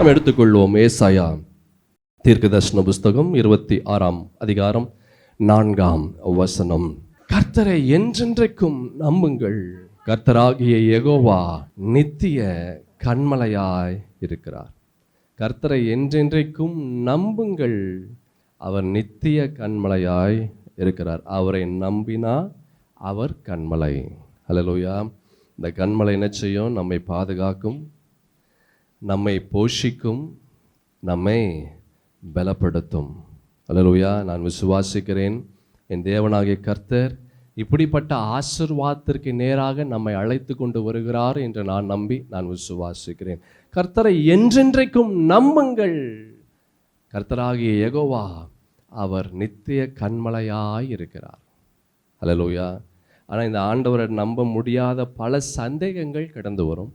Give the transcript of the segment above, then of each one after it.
நாம் எடுத்துக்கொள்வோம். ஏசாயா தீர்க்கதரிசன புஸ்தகம் 26ஆம் அதிகாரம் 4ஆம் வசனம். கர்த்தரை என்றென்றைக்கும் நம்புங்கள், கர்த்தராகிய யெகோவா நித்திய கன்மலையாய் இருக்கிறார். கர்த்தரை என்றென்றைக்கும் நம்புங்கள், அவர் நித்திய கன்மலையாய் இருக்கிறார். அவரை நம்பினா அவர் கன்மலை. ஹல்லேலூயா. இந்த கன்மலை என்ன செய்யும்? நம்மை பாதுகாக்கும், நம்மை போஷிக்கும், நம்மை பலப்படுத்தும். ஹல்லேலூயா. நான் விசுவாசிக்கிறேன், என் தேவனாகிய கர்த்தர் இப்படிப்பட்ட ஆசீர்வாதத்திற்கு நேராக நம்மை அழைத்து கொண்டு வருகிறார் என்று நான் விசுவாசிக்கிறேன். கர்த்தரை என்றென்றைக்கும் நம்புங்கள், கர்த்தராகிய யெகோவா அவர் நித்திய கன்மலையாய் இருக்கிறார். ஹல்லேலூயா. ஆனால் இந்த ஆண்டவரை நம்ப முடியாத பல சந்தேகங்கள் கடந்து வரும்,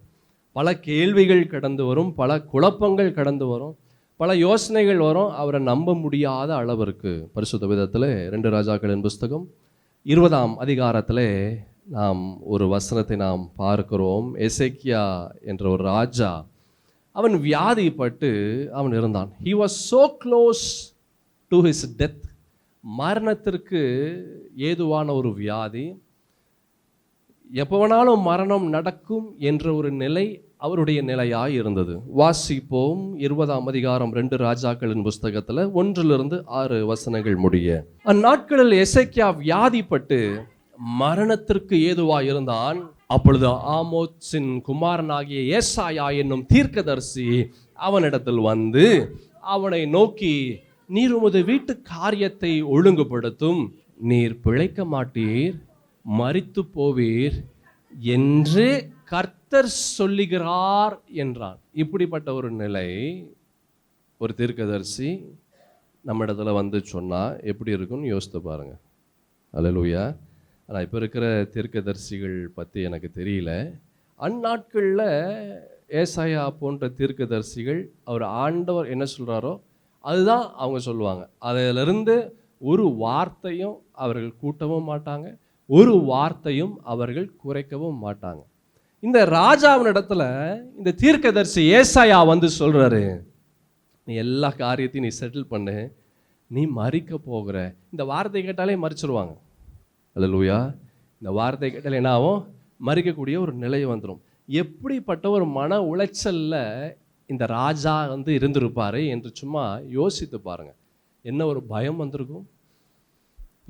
பல கேள்விகள் கடந்து வரும், பல குழப்பங்கள் கடந்து வரும், பல யோசனைகள் வரும். அவரை நம்ப முடியாத அளவிற்கு பரிசுத்த வேதத்தில் 2 ராஜாக்களின் புஸ்தகம் 20ஆம் அதிகாரத்தில் நாம் ஒரு வசனத்தை நாம் பார்க்கிறோம். எசேக்கியா என்ற ஒரு ராஜா, அவன் வியாதிப்பட்டு அவன் இருந்தான். he was so close to his death. மரணத்திற்கு ஏதுவான ஒரு வியாதி, எப்போ வேணாலும் மரணம் நடக்கும் என்ற ஒரு நிலை அவருடைய நிலையாய் இருந்தது. வாசிப்போம் 20ஆம் அதிகாரம் 2 ராஜாக்களின் புஸ்தகத்தில் 1-6 வசனங்கள் முடிய. அந்நாட்களில் எசேக்கியா வியாதிப்பட்டு மரணத்திற்கு ஏதுவாய் இருந்தான். அப்பொழுது ஆமோத்சின் குமாரனாகிய ஏசாயா என்னும் தீர்க்கதரிசி அவனிடத்தில் வந்து அவனை நோக்கி, நீர் உமது வீட்டு காரியத்தை ஒழுங்குபடுத்தும், நீர் பிழைக்க மாட்டீர், மரித்து போவீர் என்று கர்த்தர் சொல்லுகிறார் என்றான். இப்படிப்பட்ட ஒரு நிலை ஒரு தீர்க்கதரிசி நம்ம இடத்துல வந்து சொன்னால் எப்படி இருக்குன்னு யோசித்து பாருங்க. அல்லேலூயா. ஆனால் இப்போ இருக்கிற தீர்க்கதரிசிகள் பற்றி எனக்கு தெரியல. அந்நாட்களில் ஏசாயா போன்ற தீர்க்கதரிசிகள் அவர் ஆண்டவர் என்ன சொல்கிறாரோ அதுதான் அவங்க சொல்லுவாங்க. அதிலிருந்து ஒரு வார்த்தையும் அவர்கள் கூட்டவும் மாட்டாங்க, ஒரு வார்த்தையும் அவர்கள் குறைக்கவும் மாட்டாங்க. இந்த ராஜாவின் இடத்துல இந்த தீர்க்கதரிசி ஏசாயா வந்து சொல்றாரு, நீ எல்லா காரியத்தையும் நீ செட்டில் பண்ணு, நீ மரிக்க போகிற. இந்த வார்த்தை கேட்டாலே மரிச்சிருவாங்க. அல்லேலூயா. இந்த வார்த்தை கேட்டாலே என்ன ஆகும்? மரிக்கக்கூடிய ஒரு நிலை வந்துடும். எப்படிப்பட்ட ஒரு மன உளைச்சல்ல இந்த ராஜா வந்து இருந்திருப்பாரு என்று சும்மா யோசித்து பாருங்க. என்ன ஒரு பயம் வந்திருக்கும்,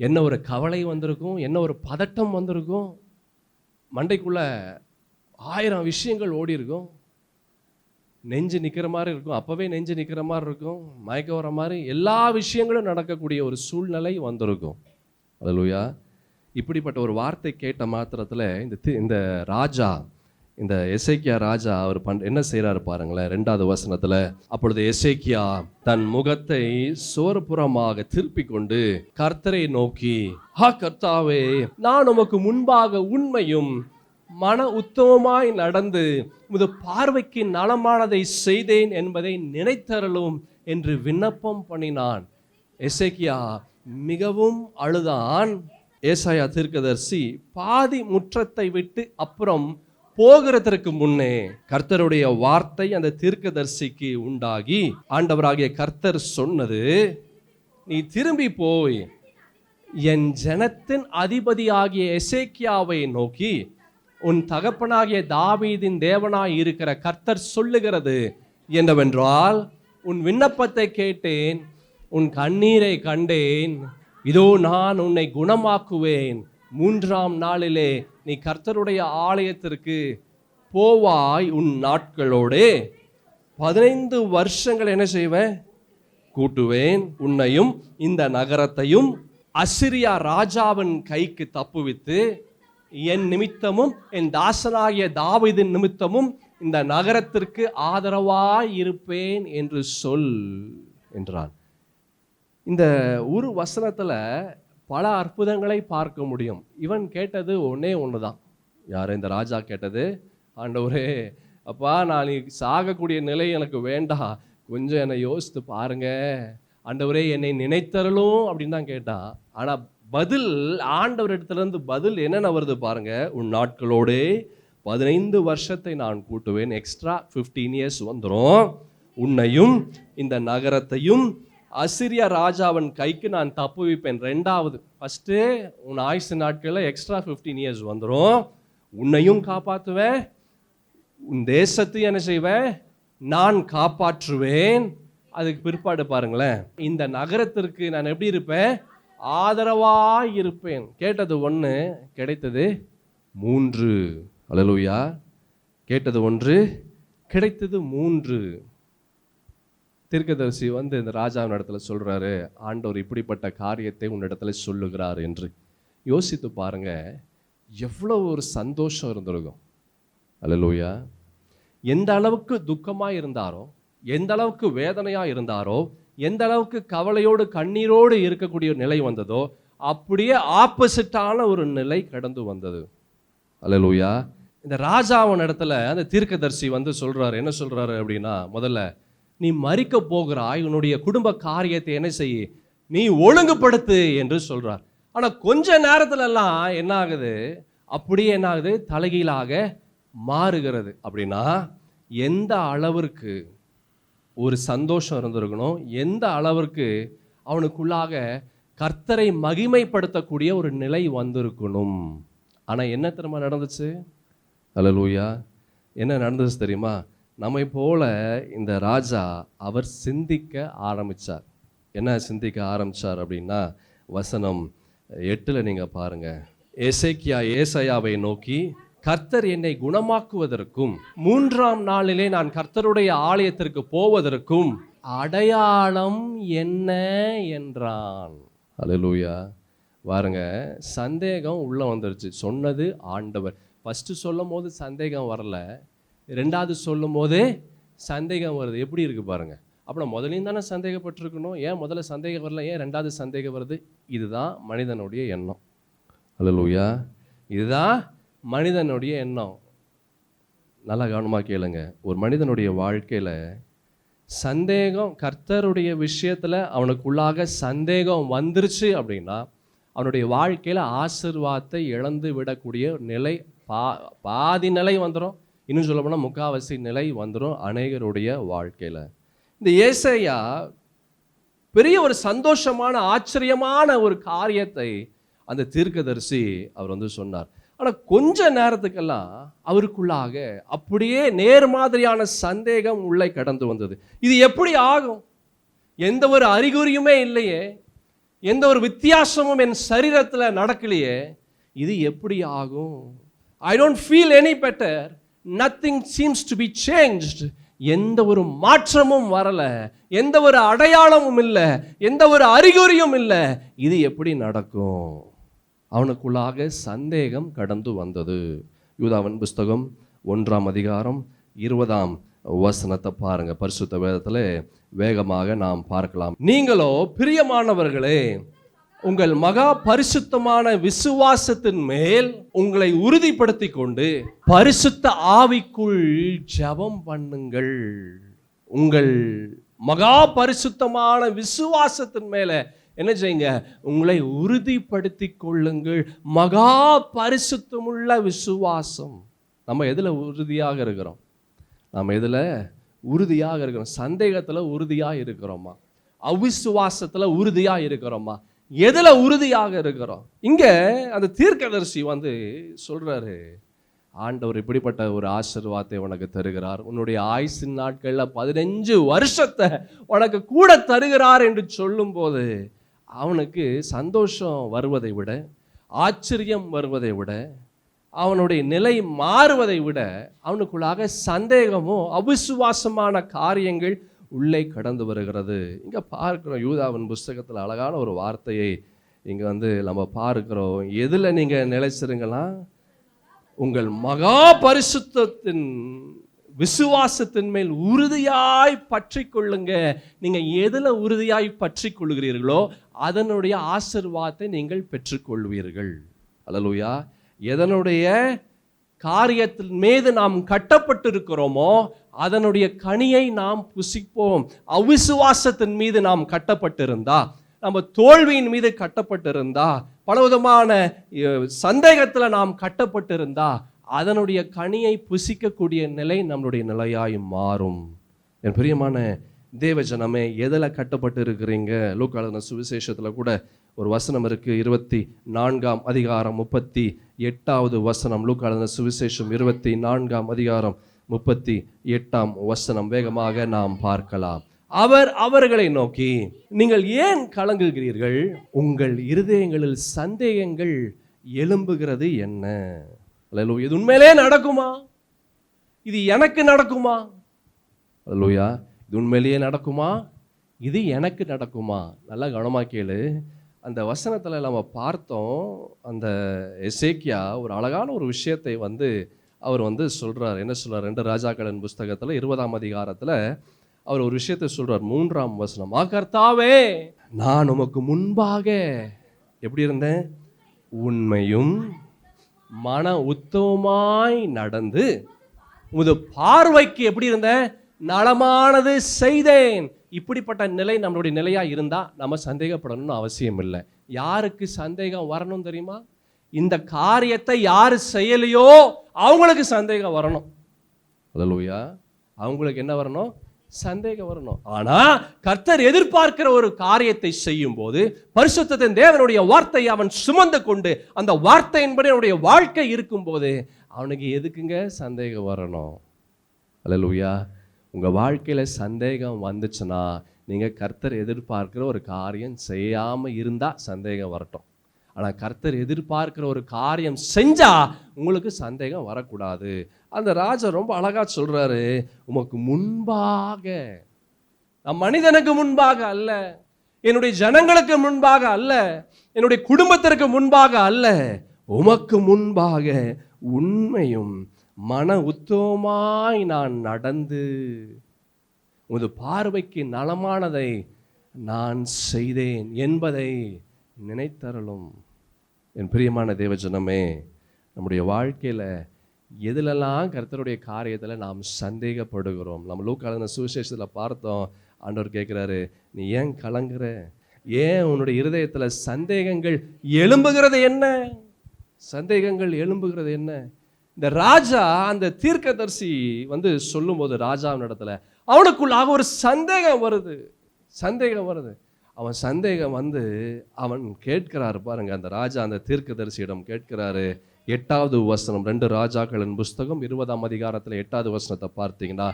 என்ன ஒரு கவலை வந்திருக்கும், என்ன ஒரு பதட்டம் வந்திருக்கும். மண்டைக்குள்ள 1000 விஷயங்கள் ஓடி இருக்கும். நெஞ்சு நிற்கிற மாதிரி இருக்கும், அப்போவே நெஞ்சு நிற்கிற மாதிரி இருக்கும், மயக்க வர மாதிரி எல்லா விஷயங்களும் நடக்கக்கூடிய ஒரு சூழ்நிலை வந்திருக்கும். அல்லேலூயா. இப்படிப்பட்ட ஒரு வார்த்தை கேட்ட மாத்திரத்தில் இந்த ராஜா, இந்த எசேக்கியா ராஜா அவர் என்ன செய்கிறாரு பாருங்களேன். 2வது வசனத்தில், அப்பொழுது எசேக்கியா தன் முகத்தை சோர்புறமாக திருப்பி கொண்டு கர்த்தரை நோக்கி, கர்த்தாவே, நான் உமக்கு முன்பாக உண்மையும் மன உத்தமமாய் நடந்து உமது பார்வைக்கு நலமானதை செய்தேன் என்பதை நினைத்தருளும் என்று விண்ணப்பம் பண்ணினான். எசேக்கியா மிகவும் அழுதான். ஏசாயா தீர்க்கதரிசி பாதி முற்றத்தை விட்டு அப்புறம் போகிறதற்கு முன்னே கர்த்தருடைய வார்த்தை அந்த தீர்க்கதரிசிக்கு உண்டாகி, ஆண்டவராகிய கர்த்தர் சொன்னது, நீ திரும்பி போய் என் ஜனத்தின் அதிபதியாகிய எசேக்கியாவை நோக்கி, உன் தகப்பனாகிய தாவீதின் தேவனாய் இருக்கிற கர்த்தர் சொல்லுகிறது என்னவென்றால், உன் விண்ணப்பத்தை கேட்டேன், உன் கண்ணீரை கண்டேன், இதோ நான் உன்னை குணமாக்குவேன், 3ஆம் நாளிலே நீ கர்த்தருடைய ஆலயத்திற்கு போவாய், உன் நாட்களோடு 15 வருஷங்கள் என்ன செய்வேன்? கூட்டுவேன், உன்னையும் இந்த நகரத்தையும் அசிரியா ராஜாவின் கைக்கு தப்புவித்து என் நிமித்தமும் என் தாசனாகிய தாவீதின் நிமித்தமும் இந்த நகரத்திற்கு ஆதரவாய் இருப்பேன் என்று சொல் என்றான். இந்த ஒரு வசனத்துல பல அற்புதங்களை பார்க்க முடியும். இவன் கேட்டது ஒன்னே ஒண்ணுதான். யார்? இந்த ராஜா கேட்டது, ஆண்டவரே, அப்பா, நான் சாகக்கூடிய நிலை எனக்கு வேண்டாம், கொஞ்சம் என்னை யோசித்து பாருங்க ஆண்டவரே, என்னை நினைத்தரலும் அப்படின்னு தான் கேட்டான். ஆனா பதில், ஆண்டவர் இடத்துல இருந்து பதில் என்னென்ன வருது பாருங்க. உன் நாட்களோடு 15 வருஷத்தை நான் கூட்டுவேன், எக்ஸ்ட்ரா 15 இயர்ஸ் வந்துடும். உன்னையும் இந்த நகரத்தையும் அசிரியா ராஜாவின் கைக்கு நான் தப்புவிப்பேன். ரெண்டாவது, ஃபர்ஸ்ட்டு உன் ஆயுசு நாட்களில் எக்ஸ்ட்ரா 15 இயர்ஸ் வந்துடும். உன்னையும் காப்பாற்றுவேன், உன் தேசத்தையும் என்ன செய்வேன், நான் காப்பாற்றுவேன். அதுக்கு பிற்பாடு பாருங்களேன், இந்த நகரத்திற்கு நான் எப்படி இருப்பேன், ஆதரவாய் இருப்பேன். கேட்டது 1, கிடைத்தது 3. அல்லேலூயா. கேட்டது 1, கிடைத்தது 3. தீர்க்கதரிசி இந்த ராஜாவின் இடத்துல சொல்றாரு, ஆண்டவர் இப்படிப்பட்ட காரியத்தை உன்னிடத்துல சொல்லுகிறார் என்று. யோசித்து பாருங்க, எவ்வளவு ஒரு சந்தோஷம் இருந்திருக்கும். அல்லேலூயா. எந்த அளவுக்கு துக்கமா இருந்தாரோ, எந்த அளவுக்கு வேதனையா இருந்தாரோ, எந்த அளவுக்கு கவலையோடு கண்ணீரோடு இருக்கக்கூடிய நிலை வந்ததோ, அப்படியே ஆப்போசிட்டான ஒரு நிலை கடந்து வந்தது. அல்லேலூயா. இந்த ராஜாவின் இடத்துல அந்த தீர்க்கதரிசி சொல்றாரு, என்ன சொல்றாரு அப்படின்னா, முதல்ல நீ மரிக்க போகிறாய், உன்னுடைய குடும்ப காரியத்தை என்ன செய்ய, நீ ஒழுங்குபடுத்து என்று சொல்றார். ஆனா கொஞ்ச நேரத்துல எல்லாம் என்ன ஆகுது, அப்படியே என்ன ஆகுது, தலைகீழாக மாறுகிறது. அப்படின்னா எந்த அளவிற்கு ஒரு சந்தோஷம் இருந்திருக்கணும், எந்த அளவிற்கு அவனுக்குள்ளாக கர்த்தரை மகிமைப்படுத்தக்கூடிய ஒரு நிலை வந்திருக்கணும். ஆனா என்ன தெரியுமா நடந்துச்சு? அல்லேலூயா. என்ன நடந்துச்சு தெரியுமா? நம்மை போல இந்த ராஜா அவர் சிந்திக்க ஆரம்பிச்சார். என்ன சிந்திக்க ஆரம்பிச்சார் அப்படின்னா, வசனம் 8 நீங்க பாருங்க. ஏசாயாவை நோக்கி, கர்த்தர் என்னை குணமாக்குவதற்கும் 3ஆம் நாளிலே நான் கர்த்தருடைய ஆலயத்திற்கு போவதற்கும் அடையாளம் என்ன என்றான். அல்லேலூயா. பாருங்க, சந்தேகம் உள்ள வந்துருச்சு. சொன்னது ஆண்டவர். ஃபர்ஸ்ட் சொல்லும் போது சந்தேகம் வரல, 2வது சொல்லும் போதே சந்தேகம் வருது. எப்படி இருக்கு பாருங்க. அப்புறம் முதலையும் தானே சந்தேகப்பட்டிருக்கணும், ஏன் முதல்ல சந்தேகம் வரல, ஏன் 2வது சந்தேகம் வருது? இதுதான் மனிதனுடைய எண்ணம். அல்லேலூயா. இதுதான் மனிதனுடைய எண்ணம். நல்லா கவனமாக கேளுங்க. ஒரு மனிதனுடைய வாழ்க்கையில் சந்தேகம், கர்த்தருடைய விஷயத்தில் அவனுக்குள்ளாக சந்தேகம் வந்துருச்சு அப்படின்னா அவனுடைய வாழ்க்கையில் ஆசீர்வாதத்தை இழந்து விடக்கூடிய நிலை பாதி நிலை வந்துடும். இன்னும் சொல்ல போனால் முக்காவாசி நிலை வந்துடும் அநேகருடைய வாழ்க்கையில். இந்த ஏசாயா பெரிய ஒரு சந்தோஷமான ஆச்சரியமான ஒரு காரியத்தை அந்த தீர்க்கதரிசி அவர் சொன்னார். ஆனால் கொஞ்ச நேரத்துக்கெல்லாம் அவருக்குள்ளாக அப்படியே நேர்மாதிரியான சந்தேகம் உள்ளே கடந்து வந்தது. இது எப்படி ஆகும்? எந்த ஒரு அறிகுறியுமே இல்லையே, எந்த ஒரு வித்தியாசமும் என் சரீரத்தில் நடக்கலையே, இது எப்படி ஆகும்? I don't feel any better, nothing seems to be changed. எந்த ஒரு மாற்றமும் வரல, எந்த ஒரு அடையாளமும் இல்லை, எந்த ஒரு அறிகுறியும் இல்லை. இது எப்படி நடக்கும்? அவனுக்குள்ளாக சந்தேகம் கடந்து வந்தது. யூதாவின் புஸ்தகம் 1ஆம் அதிகாரம் 20ஆம் வசனத்தை பாருங்க. பரிசுத்த வேதத்தில் வேகமாக நாம் பார்க்கலாம். நீங்களோ பிரியமானவர்களே, உங்கள் மகா பரிசுத்தமான விசுவாசத்தின் மேல் உங்களை உறுதிப்படுத்தி கொண்டு பரிசுத்த ஆவிக்குள் ஜெபம் பண்ணுங்கள். உங்கள் மகா பரிசுத்தமான விசுவாசத்தின் மேல என்ன செய்யுங்க, உங்களை உறுதிப்படுத்தி கொள்ளுங்கள். மகா பரிசுத்தமுள்ள விசுவாசம். நம்ம எதில் உறுதியாக இருக்கிறோம்? நம்ம எதில் உறுதியாக இருக்கிறோம்? சந்தேகத்தில் உறுதியாக இருக்கிறோமா? அவிசுவாசத்தில் உறுதியாக இருக்கிறோமா? எதில் உறுதியாக இருக்கிறோம்? இங்கே அந்த தீர்க்கதரிசி சொல்றாரு, ஆண்டவர் இப்படிப்பட்ட ஒரு ஆசீர்வாதத்தை உனக்கு தருகிறார். உன்னுடைய ஆயுசின் நாட்களில் 15 வருஷத்தை உனக்கு கூட தருகிறார் என்று சொல்லும்போது அவனுக்கு சந்தோஷம் வருவதை விட, ஆச்சரியம் வருவதை விட, அவனுடைய நிலை மாறுவதை விட அவனுக்குள்ளாக சந்தேகமோ அவிசுவாசமான காரியங்கள் உள்ளே கடந்து வருகிறது. இங்கே பார்க்கிறோம், யூதாவின் புஸ்தகத்தில் அழகான ஒரு வார்த்தையை இங்கே நம்ம பார்க்கிறோம். எதில் நீங்கள் நிலைச்சிருங்களா? உங்கள் மகா பரிசுத்தத்தின் விசுவாசத்தின் மேல் உறுதியாய் பற்றி கொள்ளுங்க. நீங்க எதுல உறுதியாய் பற்றி கொள்கிறீர்களோ அதனுடைய ஆசீர்வாதத்தை நீங்கள் பெற்றுக்கொள்வீர்கள். அல்லேலூயா. எதனுடைய காரியத்தின் மீது நாம் கட்டப்பட்டிருக்கிறோமோ அதனுடைய கனியை நாம் புசிப்போம். அவிசுவாசத்தின் மீது நாம் கட்டப்பட்டிருந்தா, நம்ம தோல்வியின் மீது கட்டப்பட்டிருந்தா, பலவிதமான சந்தேகத்தில் நாம் கட்டப்பட்டிருந்தா அதனுடைய கனியை புசிக்கக்கூடிய நிலை நம்மளுடைய நிலையாய் மாறும். என் பிரியமான தேவஜனமே, எதில் கட்டப்பட்டு இருக்கிறீங்க? லூக்கா எழுதின சுவிசேஷத்தில் கூட ஒரு வசனம் இருக்கு, 24ஆம் அதிகாரம் 38வது வசனம். லூக்கா எழுதின சுவிசேஷம் 24ஆம் அதிகாரம் 38ஆம் வசனம். வேகமாக நாம் பார்க்கலாம். அவர் அவர்களை நோக்கி, நீங்கள் ஏன் கலங்குகிறீர்கள்? உங்கள் இருதயங்களில் சந்தேகங்கள் எழும்புகிறது என்ன? அல்லேலூயா. இது உண்மையிலே நடக்குமா? இது எனக்கு நடக்குமா? அல்லேலூயா. இது உண்மையிலேயே நடக்குமா? இது எனக்கு நடக்குமா? நல்லா கவனமா கேளு. அந்த வசனத்தில் நம்ம பார்த்தோம், அந்த எசேக்கியா ஒரு அழகான ஒரு விஷயத்தை அவர் சொல்றார். என்ன சொல்றார்? 2 ராஜாக்களின் புஸ்தகத்தில் 20ஆம் அதிகாரத்தில் அவர் ஒரு விஷயத்தை சொல்றார். 3ஆம் வசனம். கர்த்தாவே, நான் உமக்கு முன்பாக எப்படி இருந்தேன்? உண்மையும் மன உத்தமமாய் நடந்து உமது பார்வைக்கு எப்படி இருந்தேன்? நலமானது செய்தேன். இப்படிப்பட்ட நிலை நம்மளுடைய நிலையா இருந்தா நம்ம சந்தேகப்படணும்னு அவசியம் இல்லை. யாருக்கு சந்தேகம் வரணும் தெரியுமா? இந்த காரியத்தை யாரு செய்யலையோ அவங்களுக்கு சந்தேகம் வரணும். அல்லேலூயா. அவங்களுக்கு என்ன வரணும்? சந்தேகம் வரணும். ஆனா கர்த்தர் எதிர்பார்க்கிற ஒரு காரியத்தை செய்யும் போது பரிசுத்தத்தின் தேவனுடைய வார்த்தையை அவன் சுமந்து கொண்டு அந்த வார்த்தையின்படி அவனுடைய வாழ்க்கை இருக்கும் போது அவனுக்கு எதுக்குங்க சந்தேகம் வரணும்? அல்லேலூயா. உங்க வாழ்க்கையில சந்தேகம் வந்துச்சுன்னா நீங்க கர்த்தர் எதிர்பார்க்கிற ஒரு காரியம் செய்யாம இருந்தா சந்தேகம் வரட்டும். ஆனா கர்த்தர் எதிர்பார்க்கிற ஒரு காரியம் செஞ்சா உங்களுக்கு சந்தேகம் வரக்கூடாது. அந்த ராஜா ரொம்ப அழகா சொல்றாரு, உமக்கு முன்பாக, நம் மனிதனுக்கு முன்பாக அல்ல, என்னுடைய ஜனங்களுக்கு முன்பாக அல்ல, என்னுடைய குடும்பத்திற்கு முன்பாக அல்ல, உமக்கு முன்பாக உண்மையும் மன உத்தமமாய் நான் நடந்து உமது பார்வைக்கு நலமானதை நான் செய்தேன் என்பதை நினைத்தருளும். என் பிரியமான தேவஜனமே, நம்முடைய வாழ்க்கையில் எதிலெல்லாம் கர்த்தருடைய காரியத்தில் நாம் சந்தேகப்படுகிறோம்? நம்ம லூக்கா எழுதின சுவிசேஷத்தில் பார்த்தோம். ஆண்டவர் கேட்குறாரு, நீ ஏன் கலங்குற? ஏன் உன்னுடைய இருதயத்தில் சந்தேகங்கள் எழும்புகிறது என்ன? சந்தேகங்கள் எழும்புகிறது என்ன? இந்த ராஜா அந்த தீர்க்கதரிசி சொல்லும்போது ராஜாவின் இடத்துல அவனுக்குள்ளாக ஒரு சந்தேகம் வருது. அவன் சந்தேகம் அவன் கேட்கிறாரு பாருங்க. அந்த ராஜா அந்த தீர்க்கதரிசியிடம் கேட்கிறாரு. 8வது வசனம், 2 ராஜாக்களின் புஸ்தகம் 20ஆம் அதிகாரத்தில் 8வது வசனத்தை பார்த்தீங்கன்னா,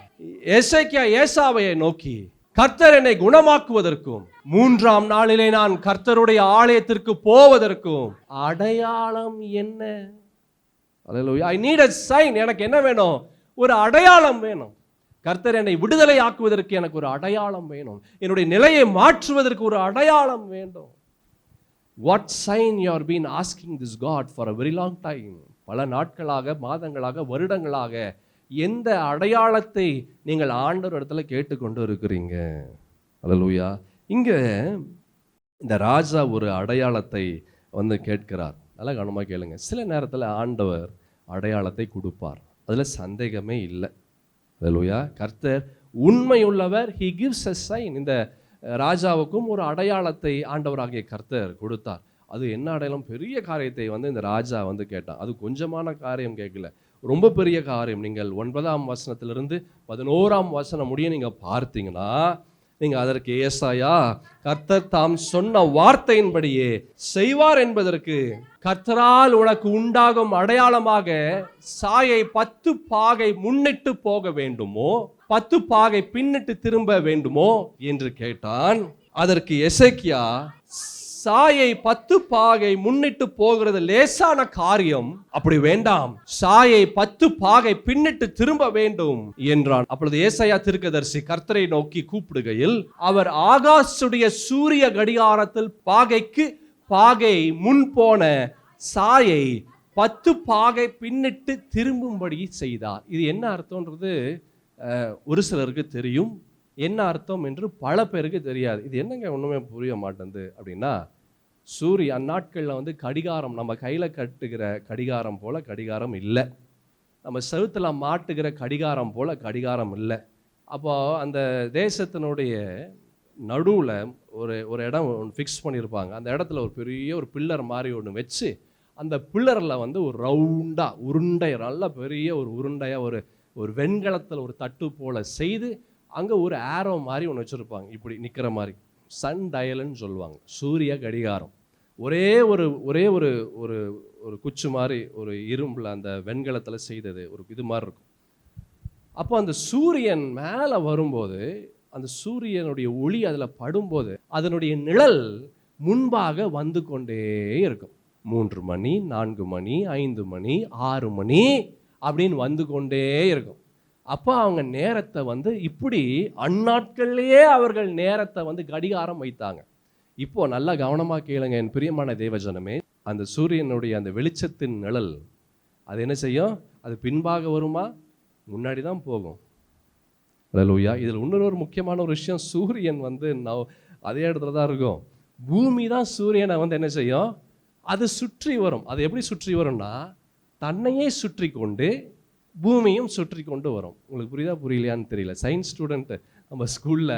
எசேக்கியா ஏசாவையை நோக்கி, கர்த்தர் என்னை குணமாக்குவதற்கும் 3ஆம் நாளிலே நான் கர்த்தருடைய ஆலயத்திற்கு போவதற்கும் அடையாளம் என்ன? அல்லேலூயா. I need a sign. எனக்கு என்ன வேணும்? ஒரு அடையாளம் வேணும். கர்த்தர் என்னை விடுதலை ஆக்குவதற்கு எனக்கு ஒரு அடையாளம் வேணும். என்னுடைய நிலையை மாற்றுவதற்கு ஒரு அடையாளம் வேண்டும். What sign you are been asking this God for a very long time? பல நாட்களாக, மாதங்களாக, வருடங்களாக எந்த அடையாளத்தை நீங்கள் ஆண்டவர் இடத்துல கேட்டுக்கொண்டு இருக்கிறீங்க? அல்லேலூயா. இங்க இந்த ராஜா ஒரு அடையாளத்தை கேட்கிறார். நல்லா கவனமாக கேளுங்க. சில நேரத்தில் ஆண்டவர் அடையாளத்தை கொடுப்பார், அதில் சந்தேகமே இல்லை. அல்லேலூயா. கர்த்தர் உண்மையுள்ளவர். He gives a sign. இந்த ராஜாவுக்கும் ஒரு அடையாளத்தை ஆண்டவராகிய கர்த்தர் கொடுத்தார். அது என்ன அடையாளம்? பெரிய காரியத்தை இந்த ராஜா கேட்டான். அது கொஞ்சமான காரியம் கேட்கல, ரொம்ப பெரிய காரியம். நீங்கள் 9ஆம் வசனத்திலிருந்து 11ஆம் வசனம் முடிய நீங்கள் பார்த்தீங்கன்னா, நீங்கள் அதற்கு ஏசாயா கர்த்தர் தாம் சொன்ன வார்த்தையின்படியே செய்வார் என்பதற்கு, கர்த்தரால் உனக்கு உண்டாகும் அடையாளமாக சாயை 10 பாகை முன்னிட்டு போக வேண்டுமோ, 10 பாகை பின்னிட்டு திரும்ப வேண்டுமோ என்று கேட்டான். அதற்கு எசேக்கியா, சாயை 10 பாகை முன்னிட்டு போகிறது லேசான காரியம், அப்படி வேண்டாம், சாயை 10 பாகை பின்னிட்டு திரும்ப வேண்டும் என்றான். அப்பொழுது ஏசாயா தீர்க்கதரிசி கர்த்தரை நோக்கி கூப்பிடுகையில், அவர் ஆகாசுடைய சூரிய கடிகாரத்தில் பாகைக்கு பாகை முன் போன சாயை 10 பாகை பின்னிட்டு திரும்பும்படி செய்தார். இது என்ன அர்த்தம்ன்றது ஒரு சிலருக்கு தெரியும், என்ன அர்த்தம் என்று பல பேருக்கு தெரியாது. இது என்னங்க ஒன்றுமே புரிய மாட்டேங்குது அப்படின்னா, சூரிய அந்நாட்களில் கடிகாரம், நம்ம கையில் கட்டுகிற கடிகாரம் போல் கடிகாரம் இல்லை, நம்ம செவுத்தில் மாட்டுகிற கடிகாரம் போல் கடிகாரம் இல்லை. அப்போ அந்த தேசத்தினுடைய நடுவில் ஒரு இடம் ஒன்று ஃபிக்ஸ் பண்ணியிருப்பாங்க. அந்த இடத்துல ஒரு பெரிய ஒரு பில்லர் மாதிரி ஒன்று வச்சு, அந்த பில்லரில் ஒரு ரவுண்டாக உருண்டை, நல்ல பெரிய ஒரு உருண்டையாக ஒரு வெண்கலத்தில் ஒரு தட்டு போல் செய்து, அங்கே ஒரு ஆரோ மாதிரி ஒன்று வச்சுருப்பாங்க, இப்படி நிற்கிற மாதிரி, சன் டயல்னு சொல்லுவாங்க, சூரிய கடிகாரம். ஒரே ஒரு ஒரு ஒரு குச்சி மாதிரி, ஒரு இரும்பில் அந்த வெண்கலத்தில் செய்தது ஒரு இது மாதிரி இருக்கும். அப்போ அந்த சூரியன் மேலே வரும்போது, அந்த சூரியனுடைய ஒளி அதில் படும்போது அதனுடைய நிழல் முன்பாக வந்து கொண்டே இருக்கும். 3 மணி, 4 மணி, 5 மணி, 6 மணி அப்படின்னு வந்து கொண்டே இருக்கும். அப்போ அவங்க நேரத்தை வந்து இப்படி அந்நாட்கள்லேயே அவர்கள் நேரத்தை வந்து கடிகாரம் வைத்தாங்க. இப்போ நல்லா கவனமாக கேளுங்க என் பிரியமான தேவஜனமே, அந்த சூரியனுடைய அந்த வெளிச்சத்தின் நிழல் அது என்ன செய்யும்? அது பின்பாக வருமா, முன்னாடி தான் போகும். அல்லேலூயா. இதில் இன்னொரு முக்கியமான ஒரு விஷயம், சூரியன் வந்து அதே இடத்துல தான் இருக்கும். பூமி தான் சூரியனை வந்து என்ன செய்யும்? அது சுற்றி வரும். அது எப்படி சுற்றி வரும்னா, தன்னையே சுற்றி கொண்டு பூமியும் சுற்றி கொண்டு வரும். உங்களுக்கு புரியுதா புரியலையான்னு தெரியல. சயின்ஸ் ஸ்டூடெண்ட்டு நம்ம ஸ்கூலில்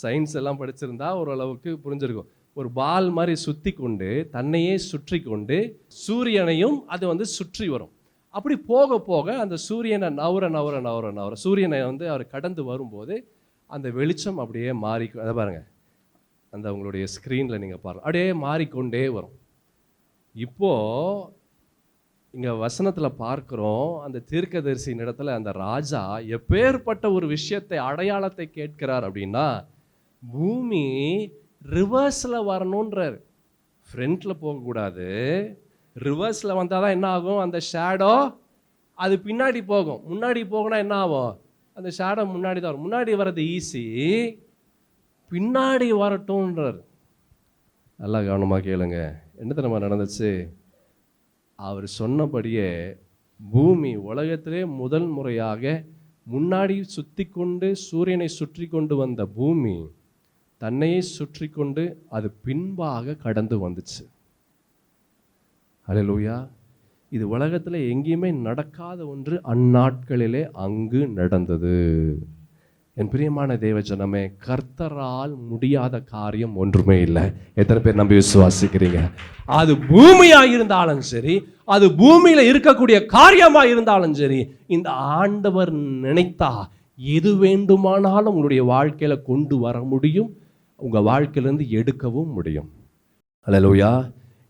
சயின்ஸ் எல்லாம் படிச்சிருந்தா ஓரளவுக்கு புரிஞ்சிருக்கும். ஒரு பால் மாதிரி சுற்றி கொண்டு தன்னையே சுற்றி கொண்டு சூரியனையும் அது வந்து சுற்றி வரும். அப்படி போக போக அந்த சூரியனை நவர சூரியனை வந்து அவர் கடந்து வரும்போது அந்த வெளிச்சம் அப்படியே மாறி, அதை பாருங்கள், அந்த உங்களுடைய ஸ்க்ரீனில் நீங்கள் பாருங்கள், அப்படியே மாறிக்கொண்டே வரும். இப்போது இங்கே வசனத்தில் பார்க்குறோம், அந்த தீர்க்கதரிசியின் இடத்துல அந்த ராஜா எப்பேற்பட்ட ஒரு விஷயத்தை, அடையாளத்தை கேட்கிறார் அப்படின்னா, பூமி ரிவர்ஸில் வரணுன்றார். ஃப்ரண்ட்டில் போகக்கூடாது, ரிவர்ஸில் வந்தால் தான் என்ன ஆகும்? அந்த ஷேடோ அது பின்னாடி போகும். முன்னாடி போகணும்னா என்ன ஆகும்? அந்த ஷேடோ முன்னாடி தான் வரும். முன்னாடி வர்றது ஈஸி, பின்னாடி வரட்டும்ன்றார். நல்லா கவனமாக கேளுங்க. என்ன தெரியுமா நடந்துச்சு? அவர் சொன்னபடியே பூமி உலகத்திலே முதல் முறையாக முன்னாடி சுற்றி கொண்டு சூரியனை சுற்றி கொண்டு வந்த பூமி தன்னையே சுற்றி கொண்டு அது பின்பாக கடந்து வந்துச்சு. அல்லேலூயா. இது உலகத்தில் எங்கேயுமே நடக்காத ஒன்று, அந்நாட்களிலே அங்கு நடந்தது. என் பிரியமான தேவஜனமே, கர்த்தரால் முடியாத காரியம் ஒன்றுமே இல்லை. எத்தனை பேர் நம்பி விசுவாசிக்கிறீங்க? அது பூமியாக இருந்தாலும் சரி, அது பூமியில் இருக்கக்கூடிய காரியமாக இருந்தாலும் சரி, இந்த ஆண்டவர் நினைத்தா எது வேண்டுமானாலும் உங்களுடைய வாழ்க்கையில் கொண்டு வர முடியும், உங்கள் வாழ்க்கையிலேருந்து எடுக்கவும் முடியும். அல்லேலூயா.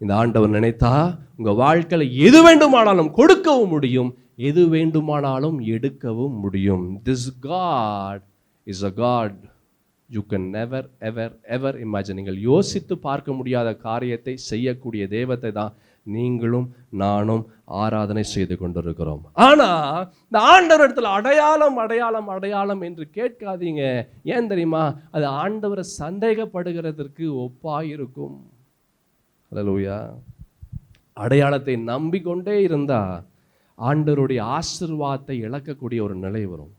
இந்த ஆண்டவர் நினைத்தா உங்கள் வாழ்க்கையில் எது வேண்டுமானாலும் கொடுக்கவும் முடியும், எது வேண்டுமானாலும் எடுக்கவும் முடியும். This God is a God you can never ever ever imagine. நீங்கள் யோசித்து பார்க்க முடியாத காரியத்தை செய்யக்கூடிய தெய்வத்தை தான் நீங்களும் நானும் ஆராதனை செய்து கொண்டிருக்கிறோம். ஆனா இந்த ஆண்டவர் இடத்துல அடையாளம் அடையாளம் அடையாளம் என்று கேட்காதீங்க. ஏன் தெரியுமா? அது ஆண்டவரை சந்தேகப்படுகிறதற்கு ஒப்பாயிருக்கும். அல்லேலூயா. அடையாளத்தை நம்பிக்கொண்டே இருந்தா ஆண்டவருடைய ஆசீர்வாதத்தை இழக்கக்கூடிய ஒரு நிலை வரும்.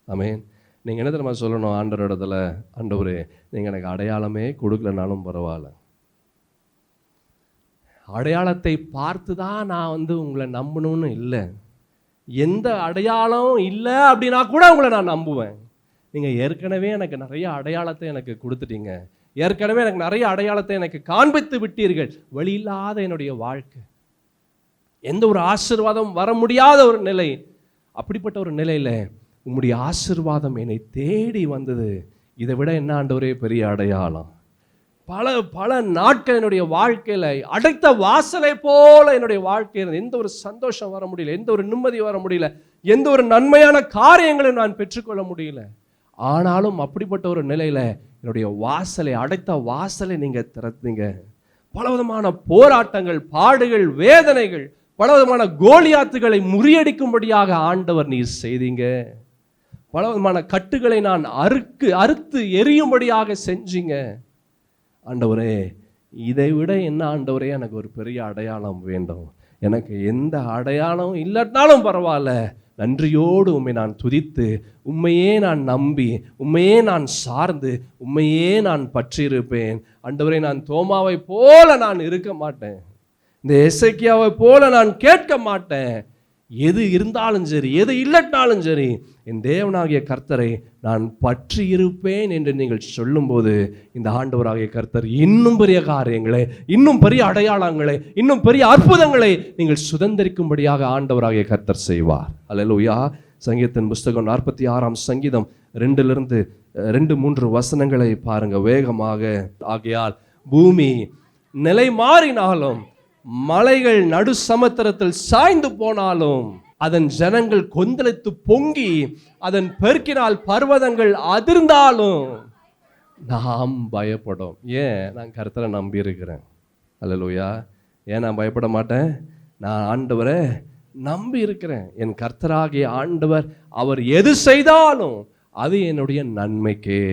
ஆமென். நீங்கள் என்ன தெரியுமா சொல்லணும் ஆண்டவர் இடத்துல? ஆண்டவரே, நீங்கள் எனக்கு அடையாளமே கொடுக்கலனாலும் பரவாயில்ல, அடையாளத்தை பார்த்து தான் நான் வந்து உங்களை நம்பணும்னு இல்லை. எந்த அடையாளம் இல்லை அப்படின்னா கூட உங்களை நான் நம்புவேன். நீங்கள் ஏற்கனவே எனக்கு நிறைய அடையாளத்தை எனக்கு கொடுத்துட்டீங்க, ஏற்கனவே எனக்கு நிறைய அடையாளத்தை எனக்கு காண்பித்து விட்டீர்கள். வழி இல்லாத என்னுடைய வாழ்க்கை, எந்த ஒரு ஆசீர்வாதம் வர முடியாத ஒரு நிலை, அப்படிப்பட்ட ஒரு நிலையில் உம்முடைய ஆசீர்வாதம் என்னை தேடி வந்தது. இதை விட என்ன ஆண்டவரே பெரிய அடையாளம்? பல பல நாட்கள் என்னுடைய வாழ்க்கையில் அடைத்த வாசலை போல என்னுடைய வாழ்க்கையில் எந்த ஒரு சந்தோஷம் வர முடியல, எந்த ஒரு நிம்மதி வர முடியல, எந்த ஒரு நன்மையான காரியங்களையும் நான் பெற்றுக்கொள்ள முடியல. ஆனாலும் அப்படிப்பட்ட ஒரு நிலையில் என்னுடைய வாசலை, அடைத்த வாசலை நீங்கள் திறந்தீங்க. பலவிதமான போராட்டங்கள், பாடுகள், வேதனைகள், பலவிதமான கோலியாத்துகளை முறியடிக்கும்படியாக ஆண்டவர் நீர் செய்தீங்க. பலவிதமான கட்டுகளை நான் அறுத்து எரியும்படியாக செஞ்சீங்க. ஆண்டவரே, இதை விட என்ன ஆண்டவரே எனக்கு ஒரு பெரிய அடையாளம் வேண்டும்? எனக்கு எந்த அடையாளம் இல்லைனாலும் பரவாயில்ல, நன்றியோடு உம்மை நான் துதித்து, உம்மையே நான் நம்பி, உம்மையே நான் சார்ந்து, உம்மையே நான் பற்றியிருப்பேன். ஆண்டவரே, நான் தோமாவை போல நான் இருக்க மாட்டேன், இந்த எசேக்கியாவை போல நான் கேட்க மாட்டேன். எது இருந்தாலும் சரி, எது இல்லட்டாலும் சரி, என் தேவனாகிய கர்த்தரை நான் பற்றி இருப்பேன் என்று நீங்கள் சொல்லும்போது இந்த ஆண்டவராகிய கர்த்தர் இன்னும் பெரிய காரியங்களை, இன்னும் பெரிய அடையாளங்களை, இன்னும் பெரிய அற்புதங்களை நீங்கள் சுதந்திரிக்கும்படியாக ஆண்டவராகிய கர்த்தர் செய்வார். அல்லேலூயா. சங்கீதத்தின் புஸ்தகம் 46ஆம் சங்கீதம் 2 2-3 வசனங்களை பாருங்க வேகமாக. ஆகையால் பூமி நிலை மாறினாலும் மலைகள் நடு சமுத்திரத்தில் சாய்ந்து போனாலும் அதன் ஜனங்கள் கொந்தளித்து பொங்கி அதன் பெருக்கினால் பர்வதங்கள் அதிர்ந்தாலும் நாம் பயப்படும். ஏன்? நான் கர்த்தரை நம்பி இருக்கிறேன். அல்லேலூயா. ஏன் நான் பயப்பட மாட்டேன்? நான் ஆண்டவரை நம்பி இருக்கிறேன். என் கர்த்தராகிய ஆண்டவர் அவர் எது செய்தாலும் அது என்னுடைய நன்மைக்கே.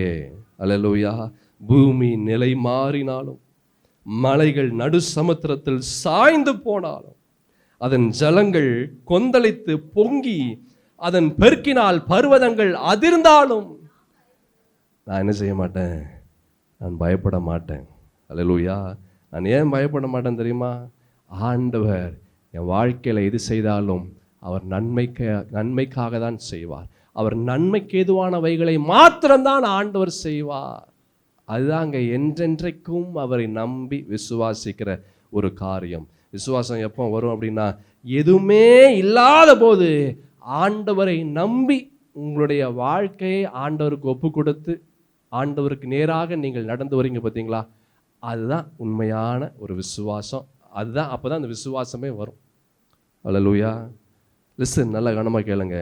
அல்லேலூயா. பூமி நிலை மாறினாலும் மலைகள் நடு சமுத்திரத்தில் சாய்ந்து போனாலும் அதன் ஜலங்கள் கொந்தளித்து பொங்கி அதன் பெருக்கினால் பர்வதங்கள் அதிர்ந்தாலும் நான் என்ன செய்ய மாட்டேன்? நான் பயப்பட மாட்டேன். அல்லேலூயா. நான் ஏன் பயப்பட மாட்டேன் தெரியுமா? ஆண்டவர் என் வாழ்க்கையில் எது செய்தாலும் அவர் நன்மைக்காக தான் செய்வார். அவர் நன்மைக்கு ஏதுவானவைகளை மாத்திரம்தான் ஆண்டவர் செய்வார். அதுதாங்க என்றென்றைக்கும் அவரை நம்பி விசுவாசிக்கிற ஒரு காரியம். விசுவாசம் எப்போ வரும் அப்படின்னா, எதுவுமே இல்லாத போது ஆண்டவரை நம்பி உங்களுடைய வாழ்க்கையை ஆண்டவருக்கு ஒப்பு கொடுத்து ஆண்டவருக்கு நேராக நீங்கள் நடந்து வரீங்க பார்த்தீங்களா, அதுதான் உண்மையான ஒரு விசுவாசம். அதுதான் அப்போதான் அந்த விசுவாசமே வரும். அல்லேலூயா. லிசன், நல்ல கவனமாக கேளுங்க.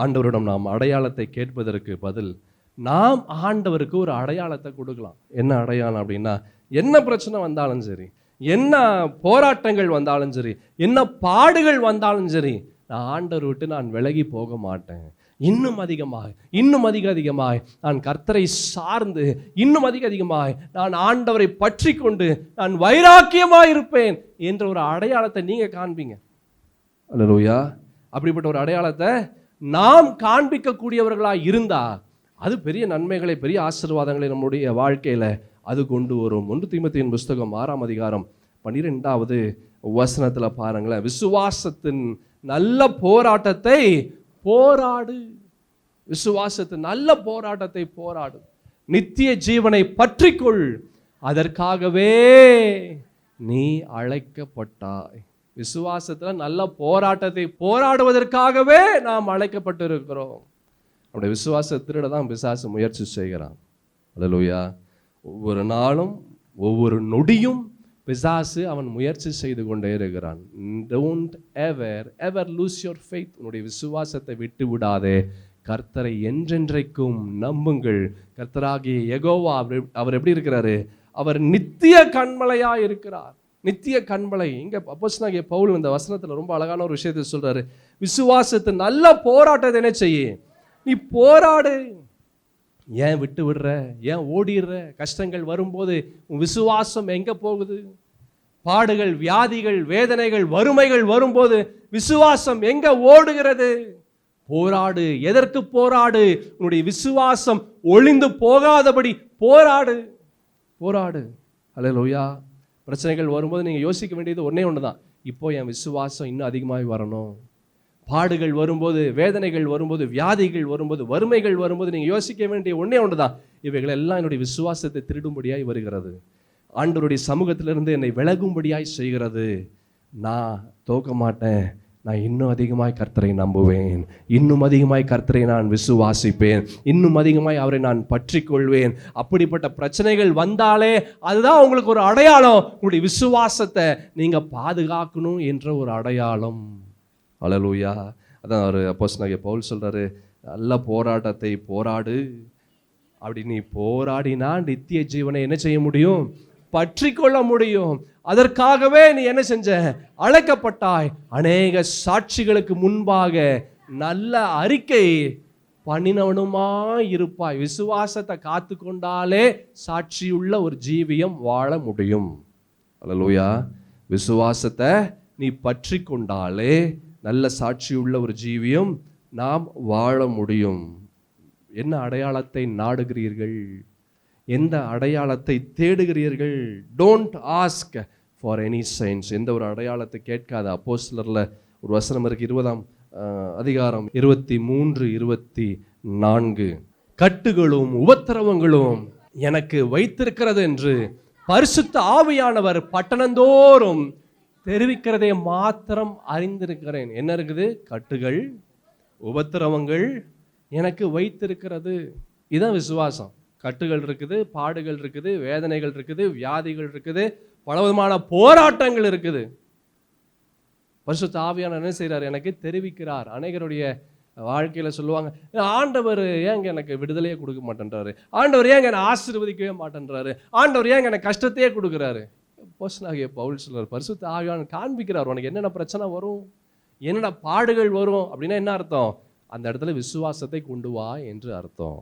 ஆண்டவரிடம் நாம் அடையாளத்தை கேட்பதற்கு பதில் நாம் ஆண்டவருக்கு ஒரு அடையாளத்தை கொடுக்கலாம். என்ன அடையாளம் அப்படின்னா, என்ன பிரச்சனை வந்தாலும் சரி, என்ன போராட்டங்கள் வந்தாலும் சரி, என்ன பாடுகள் வந்தாலும் சரி, நான் ஆண்டவர் விட்டு நான் விலகி போக மாட்டேன். இன்னும் அதிகமாய் நான் கர்த்தரை சார்ந்து இன்னும் அதிகமாய் நான் ஆண்டவரை பற்றி கொண்டு நான் வைராக்கியமாய் இருப்பேன் என்ற ஒரு அடையாளத்தை நீங்க காண்பீங்க. அல்லேலூயா. அப்படிப்பட்ட ஒரு அடையாளத்தை நாம் காண்பிக்கக்கூடியவர்களாக இருந்தா அது பெரிய நன்மைகளை, பெரிய ஆசீர்வாதங்களை நம்முடைய வாழ்க்கையில அது கொண்டு வரும். 1 தீமோத்தேயுவின் புஸ்தகம் 6ஆம் அதிகாரம் 12வது வசனத்துல பாருங்களேன். விசுவாசத்தின் நல்ல போராட்டத்தை போராடு. விசுவாசத்தின் நல்ல போராட்டத்தை போராடு. நித்திய ஜீவனை பற்றிக்கொள், அதற்காகவே நீ அழைக்கப்பட்டாய். விசுவாசத்துல நல்ல போராட்டத்தை போராடுவதற்காகவே நாம் அழைக்கப்பட்டிருக்கிறோம். நம்முடைய விசுவாச திருட தான் பிசாசு முயற்சி செய்கிறான். அல்லேலூயா. ஒவ்வொரு நாளும் ஒவ்வொரு நொடியும் பிசாசு அவன் முயற்சி செய்து கொண்டே இருக்கிறான். Don't ever lose your faith. உன்னுடைய விசுவாசத்தை விட்டு விடாதே. கர்த்தரை என்றென்றைக்கும் நம்புங்கள். கர்த்தராகிய யெகோவா அவர் எப்படி இருக்கிறாரு? அவர் நித்திய கன்மலையா இருக்கிறார். நித்திய கன்மலை. இங்க அப்போஸ்தலனாகிய பவுல் இந்த வசனத்துல ரொம்ப அழகான ஒரு விஷயத்தை சொல்றாரு. விசுவாசத்தை நல்ல போராட்டத்தை என்ன செய்ய? நீ போராடு. ஏன் விட்டு விடுற? ஏன் ஓடிடுற? கஷ்டங்கள் வரும்போது உன் விசுவாசம் எங்க போகுது? பாடுகள், வியாதிகள், வேதனைகள், வறுமைகள் வரும்போது விசுவாசம் எங்க ஓடுகிறது? போராடு. எதற்கு போராடு? உன்னுடைய விசுவாசம் ஒளிந்து போகாதபடி போராடு. அல்லேலூயா. பிரச்சனைகள் வரும்போது நீங்க யோசிக்க வேண்டியது ஒண்ணே ஒண்ணுதான். இப்போ என் விசுவாசம் இன்னும் அதிகமாக வரணும். பாடுகள் வரும்போது, வேதனைகள் வரும்போது, வியாதிகள் வரும்போது, வறுமைகள் வரும்போது நீங்க யோசிக்க வேண்டிய ஒண்ணே ஒன்றுதான். இவைகள் எல்லாம் என்னுடைய விசுவாசத்தை திருடும்படியாய் வருகிறது. ஆண்டவருடைய சமூகத்திலிருந்து என்னை விலகும்படியாய் செய்கிறது. நான் தோக்க மாட்டேன். நான் இன்னும் அதிகமாய் கர்த்தரை நம்புவேன். இன்னும் அதிகமாய் கர்த்தரை நான் விசுவாசிப்பேன். இன்னும் அதிகமாய் அவரை நான் பற்றி கொள்வேன். அப்படிப்பட்ட பிரச்சனைகள் வந்தாலே அதுதான் உங்களுக்கு ஒரு அடையாளம். உங்களுடைய விசுவாசத்தை நீங்க பாதுகாக்கணும் என்ற ஒரு அடையாளம். அல்லேலூயா. அதான் ஒரு அப்போஸ்தலனாகிய பவுல் சொல்றாரு, நல்ல போராட்டத்தை போராடு. அப்படி நீ போராடினா நித்திய ஜீவனை என்ன செய்ய முடியும்? பற்றி கொள்ள முடியும். அதற்காகவே நீ என்ன செஞ்ச? அழைக்கப்பட்டாய். அநேக சாட்சிகளுக்கு முன்பாக நல்ல அறிக்கை பண்ணினவனுமாய் இருப்பாய். விசுவாசத்தை காத்து கொண்டாலே சாட்சியுள்ள ஒரு ஜீவியம் வாழ முடியும். அல்லேலூயா. விசுவாசத்தை நீ பற்றி கொண்டாலே நல்ல சாட்சியுள்ள ஒரு ஜீவியம் நாம் வாழ முடியும். என்ன அடையாளத்தை நாடுகிறீர்கள்? எந்த அடையாளத்தை தேடுகிறீர்கள்? Don't ask for any science. எந்த ஒரு அடையாளத்தை கேட்காத. அப்போஸ்தலர்ல ஒரு வசனம் இருக்கு, 20ஆம் அதிகாரம் 23-24. கட்டுகளும் உபத்திரவங்களும் எனக்கு வைத்திருக்கிறது என்று பரிசுத்த ஆவியானவர் பட்டணந்தோறும் தெரிவிக்கிறதை மாத்திரம் அறிந்திருக்கிறேன். என்ன இருக்குது? கட்டுகள், உபத்திரவங்கள் எனக்கு வைத்திருக்கிறது. இதுதான் விசுவாசம். கட்டுகள் இருக்குது, பாடுகள் இருக்குது, வேதனைகள் இருக்குது, வியாதிகள் இருக்குது, பலவிதமான போராட்டங்கள் இருக்குது. பரிசுத்த ஆவியானவர் என்ன செய்கிறார்? எனக்கு தெரிவிக்கிறார். அநேகருடைய வாழ்க்கையில் சொல்லுவாங்க, ஆண்டவர் ஏங்க எனக்கு விடுதலையே கொடுக்க மாட்டேன்றாரு, ஆண்டவர் ஏங்க என்னை ஆசீர்வதிக்கவே மாட்டேன்றாரு, ஆண்டவர் ஏங்க எனக்கு கஷ்டத்தையே கொடுக்குறாரு. அப்போஸ்தலனாகிய பவுல் சொல்றார், பரிசுத்த ஆவியானவர் காண்பிக்கிறார் உனக்கு என்னென்ன பிரச்சனை வரும், என்னென்ன பாடுகள் வரும். அப்படின்னா என்ன அர்த்தம்? அந்த இடத்துல விசுவாசத்தை கொண்டு வா என்று அர்த்தம்.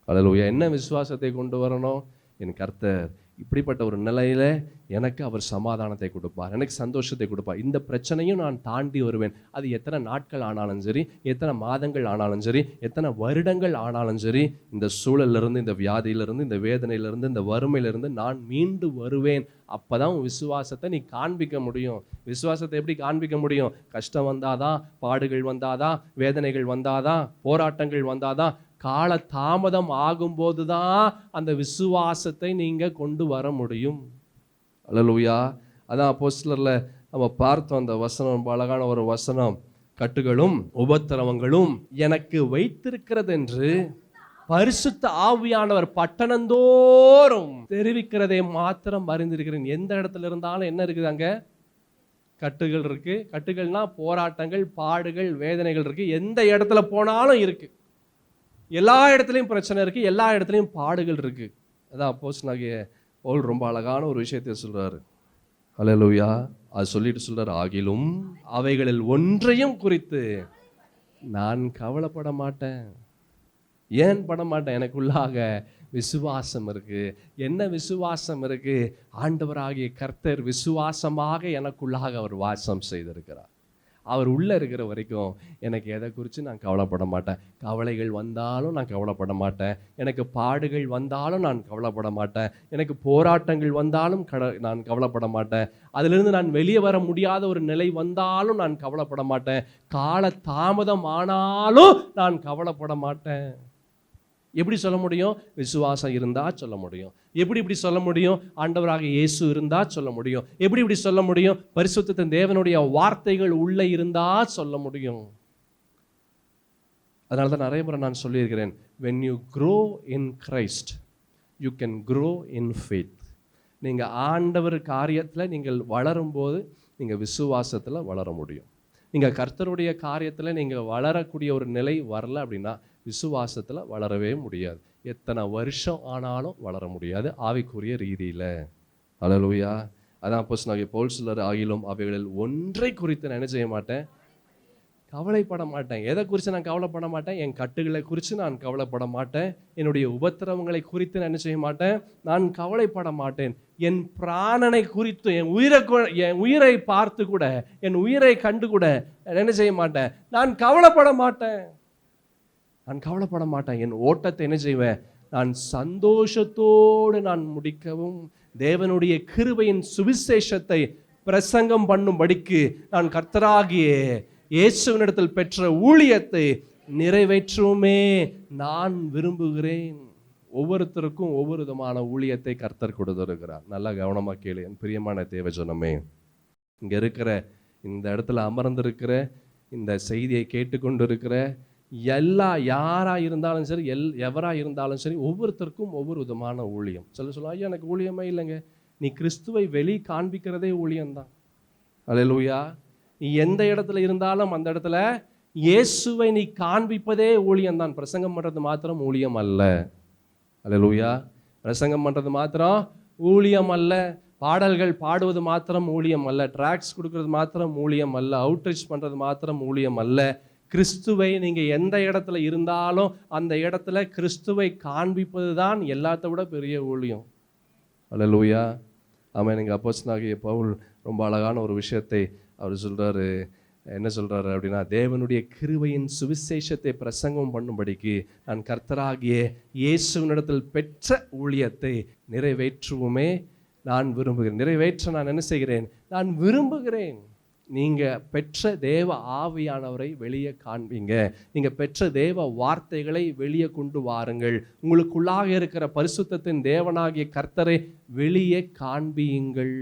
அல்லேலூயா. என்ன விசுவாசத்தை கொண்டு வரணும்? என் கர்த்தர் இப்படிப்பட்ட ஒரு நிலையில எனக்கு அவர் சமாதானத்தை கொடுப்பார், எனக்கு சந்தோஷத்தை கொடுப்பார், இந்த பிரச்சனையும் நான் தாண்டி வருவேன். அது எத்தனை நாட்கள் ஆனாலும் சரி, எத்தனை மாதங்கள் ஆனாலும் சரி, எத்தனை வருடங்கள் ஆனாலும் சரி, இந்த சூழலிருந்து, இந்த வியாதியிலிருந்து, இந்த வேதனையிலிருந்து, இந்த வறுமையிலிருந்து நான் மீண்டு வருவேன். அப்பதான் விசுவாசத்தை நீ காண்பிக்க முடியும். விசுவாசத்தை எப்படி காண்பிக்க முடியும்? கஷ்டம் வந்தாதான், பாடுகள் வந்தாதான், வேதனைகள் வந்தாதான், போராட்டங்கள் வந்தாதான், கால தாமதம் ஆகும்போது தான் அந்த விசுவாசத்தை நீங்க கொண்டு வர முடியும். அல்லேலூயா. அதான் அப்போஸ்தலர்ல நம்ம பார்த்தோம் அந்த வசனம், ரொம்ப அழகான ஒரு வசனம். கட்டுகளும் உபத்திரவங்களும் எனக்கு வைத்திருக்கிறது என்று பரிசுத்த ஆவியானவர் பட்டணந்தோறும் தெரிவிக்கிறதை மாத்திரம் அறிந்திருக்கிறேன். எந்த இடத்துல இருந்தாலும் என்ன இருக்குது? அங்க கட்டுகள் இருக்கு. கட்டுகள்னா போராட்டங்கள், பாடுகள், வேதனைகள் இருக்கு. எந்த இடத்துல போனாலும் இருக்கு. எல்லா இடத்துலையும் பிரச்சனை இருக்கு, எல்லா இடத்துலையும் பாடுகள் இருக்கு. அதான் அப்போஸ்தலனாகிய பவுல் ரொம்ப அழகான ஒரு விஷயத்தை சொல்றாரு. அல்லேலூயா. அது சொல்லிட்டு சொல்றாரு, ஆகிலும் அவைகளில் ஒன்றையும் குறித்து நான் கவலைப்பட மாட்டேன். ஏன் பட மாட்டேன்? எனக்குள்ளாக விசுவாசம் இருக்கு. என்ன விசுவாசம் இருக்கு? ஆண்டவராகிய கர்த்தர் விசுவாசமாக எனக்குள்ளாக அவர் வாசம் செய்திருக்கிறார். அவர் உள்ளே இருக்கிற வரைக்கும் எனக்கு எதை குறித்து நான் கவலைப்பட மாட்டேன். கவலைகள் வந்தாலும் நான் கவலைப்பட மாட்டேன். எனக்கு பாடுகள் வந்தாலும் நான் கவலைப்பட மாட்டேன். எனக்கு போராட்டங்கள் வந்தாலும் நான் கவலைப்பட மாட்டேன். அதிலிருந்து நான் வெளியே வர முடியாத ஒரு நிலை வந்தாலும் நான் கவலைப்பட மாட்டேன். கால தாமதம் ஆனாலும் நான் கவலைப்பட மாட்டேன். எப்படி சொல்ல முடியும்? விசுவாசம் இருந்தா சொல்ல முடியும். எப்படி இப்படி சொல்ல முடியும்? ஆண்டவராக இயேசு இருந்தா சொல்ல முடியும். எப்படி இப்படி சொல்ல முடியும்? பரிசுத்தத்தின் தேவனுடைய வார்த்தைகள் உள்ளே இருந்தா சொல்ல முடியும். அதனால தான் நிறைய முறை நான் சொல்லியிருக்கிறேன், when you grow in Christ you can grow in faith. நீங்கள் ஆண்டவர் காரியத்தில் நீங்கள் வளரும்போது நீங்கள் விசுவாசத்தில் வளர முடியும். நீங்கள் கர்த்தருடைய காரியத்தில் நீங்கள் வளரக்கூடிய ஒரு நிலை வரல அப்படின்னா விசுவாசத்தில் வளரவே முடியாது. எத்தனை வருஷம் ஆனாலும் வளர முடியாது ஆவிக்குரிய ரீதியில். அல்லேலூயா. அதான் அப்போஸ்தலனாகிய பவுல் சொல்றார், ஆகிலும் அவைகளில் ஒன்றை குறித்து நான் என்ன செய்ய மாட்டேன்? கவலைப்பட மாட்டேன். எதை குறித்து நான் கவலைப்பட மாட்டேன்? என் கட்டுகளை குறித்து நான் கவலைப்பட மாட்டேன். என்னுடைய உபத்திரவங்களை குறித்து நான் என்ன செய்ய மாட்டேன்? நான் கவலைப்பட மாட்டேன். என் பிராணனை குறித்து, என் உயிரை பார்த்து கூட, என் உயிரை கண்டு கூட என்ன செய்ய மாட்டேன்? நான் கவலைப்பட மாட்டேன். நான் கவலைப்பட மாட்டேன். என் ஓட்டத்தை என்ன செய்வேன்? நான் சந்தோஷத்தோடு நான் முடிக்கவும், தேவனுடைய கிருபையின் சுவிசேஷத்தை பிரசங்கம் பண்ணும்படிக்கு நான் கர்த்தராகிய இயேசுவினிடத்தில் பெற்ற ஊழியத்தை நிறைவேற்றுமே நான் விரும்புகிறேன். ஒவ்வொருத்தருக்கும் ஒவ்வொரு விதமான ஊழியத்தை கர்த்தர் கொடுத்திருக்கிறார். நல்லா கவனமா கேளு என் பிரியமான தேவஜனமே. இங்க இருக்கிற, இந்த இடத்துல அமர்ந்திருக்கிற, இந்த செய்தியை கேட்டுக்கொண்டு இருக்கிற யாராக இருந்தாலும் சரி, எவராக இருந்தாலும் சரி, ஒவ்வொருத்தருக்கும் ஒவ்வொரு விதமான ஊழியம். சொல்ல ஐயா எனக்கு ஊழியமே இல்லைங்க. நீ கிறிஸ்துவை வெளி காண்பிக்கிறதே ஊழியம்தான். அல்லேலூயா. நீ எந்த இடத்துல இருந்தாலும் அந்த இடத்துல இயேசுவை நீ காண்பிப்பதே ஊழியம்தான். பிரசங்கம் பண்ணுறது மாத்திரம் ஊழியம் அல்ல. அல்லேலூயா. பிரசங்கம் பண்ணுறது மாத்திரம் ஊழியம் அல்ல. பாடல்கள் பாடுவது மாத்திரம் ஊழியம் அல்ல. ட்ராக்ஸ் கொடுக்கறது மாத்திரம் ஊழியம் அல்ல. அவுட்ரீச் பண்ணுறது மாத்திரம் ஊழியம் அல்ல. கிறிஸ்துவை நீங்கள் எந்த இடத்துல இருந்தாலும் அந்த இடத்துல கிறிஸ்துவை காண்பிப்பது தான் எல்லாத்த விட பெரிய ஊழியம். அல்லேலூயா. ஆமாம். நீங்கள் அப்போஸ்தலனாகிய பவுல் ரொம்ப அழகான ஒரு விஷயத்தை அவர் சொல்கிறாரு. என்ன சொல்கிறாரு அப்படின்னா, தேவனுடைய கிருபையின் சுவிசேஷத்தை பிரசங்கம் பண்ணும்படிக்கு நான் கர்த்தராகிய இயேசுவினிடத்தில் பெற்ற ஊழியத்தை நிறைவேற்றுவோமே நான் விரும்புகிறேன். நிறைவேற்ற நான் என்ன செய்கிறேன்? நான் விரும்புகிறேன். நீங்கள் பெற்ற தேவ ஆவியானவரை வெளியே காண்பீங்க. நீங்கள் பெற்ற தேவ வார்த்தைகளை வெளியே கொண்டு வாருங்கள். உங்களுக்குள்ளாக இருக்கிற பரிசுத்தத்தின் தேவனாகிய கர்த்தரை வெளியே காண்பியுங்கள்.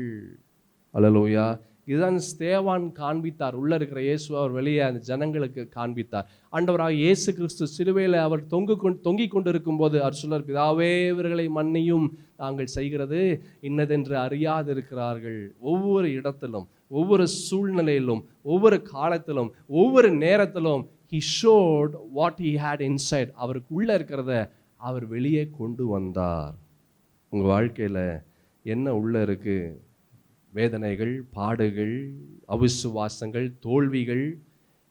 அல்லேலூயா. இதுதான் ஸ்தேவான் காண்பித்தார். உள்ள இருக்கிற இயேசு அவர் வெளியே அந்த ஜனங்களுக்கு காண்பித்தார். ஆண்டவராக இயேசு கிறிஸ்து சிலுவையில் அவர் தொங்கிக் கொண்டிருக்கும் போது அவர் சொல்றார், பிதாவே இவர்களை மன்னியும், நாங்கள் செய்கிறது இன்னதென்று அறியாது இருக்கிறார்கள். ஒவ்வொரு இடத்திலும், ஒவ்வொரு சூழ்நிலையிலும், ஒவ்வொரு காலத்திலும், ஒவ்வொரு நேரத்திலும் he showed what he had inside. அவருக்கு உள்ள இருக்கிறத அவர் வெளியே கொண்டு வந்தார். உங்க வாழ்க்கையில என்ன உள்ள இருக்கு? வேதனைகள், பாடுகள், அவிசுவாசங்கள், தோல்விகள்,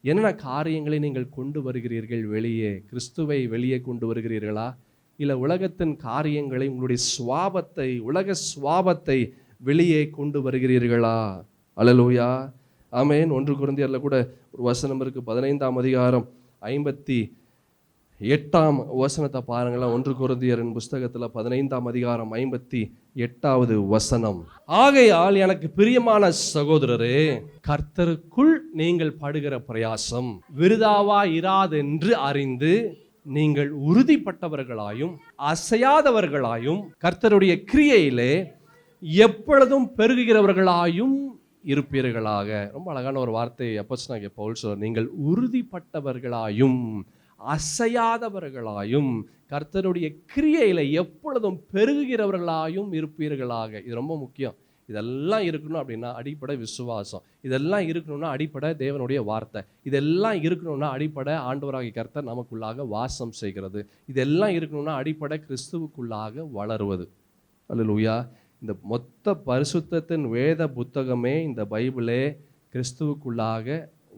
என்னென்ன காரியங்களை நீங்கள் கொண்டு வருகிறீர்கள் வெளியே? கிறிஸ்துவை வெளியே கொண்டு வருகிறீர்களா? இல்லை உலகத்தின் காரியங்களை, உங்களுடைய சுவாபத்தை, உலக சுவாபத்தை வெளியே கொண்டு வருகிறீர்களா? அல்லேலூயா, ஆமென். 1 கொரிந்தியர்ல கூட ஒரு வசனம் இருக்கு, 15ஆம் அதிகாரம் 58ஆம் வசனத்தை பாருங்களேன். 1 கொரிந்தியரின் புஸ்தகத்தில் 15ஆம் அதிகாரம் 58வது வசனம். ஆகையால் எனக்கு பிரியமான சகோதரரே, கர்த்தருக்குள் நீங்கள் படுகிற பிரயாசம் விருதாவா இராதென்று அறிந்து நீங்கள் உறுதிப்பட்டவர்களாயும் அசையாதவர்களாயும் கர்த்தருடைய கிரியையிலே எப்பொழுதும் பெருகுகிறவர்களாயும் இருப்பீர்களாக. ரொம்ப அழகான ஒரு வார்த்தை அப்போஸ்தலனாகிய பவுல் சொல்றார். நீங்கள் உறுதிப்பட்டவர்களாயும் அசையாதவர்களாயும் கர்த்தருடைய கிரியையில எப்பொழுதும் பெருகுகிறவர்களாயும் இருப்பீர்களாக. இது ரொம்ப முக்கியம். இதெல்லாம் இருக்கணும் அப்படின்னா அடிப்படை விசுவாசம், இதெல்லாம் இருக்கணும்னா அடிப்படை தேவனுடைய வார்த்தை, இதெல்லாம் இருக்கணும்னா அடிப்படை ஆண்டவராகிய கர்த்தர் நமக்குள்ளாக வாசம் செய்கிறது, இதெல்லாம் இருக்கணும்னா அடிப்படை கிறிஸ்துவுக்குள்ளாக வளருவது. அல்லேலூயா. இந்த மொத்த பரிசுத்தத்தின் வேத புத்தகமே, இந்த பைபிளே கிறிஸ்துவுக்குள்ளாக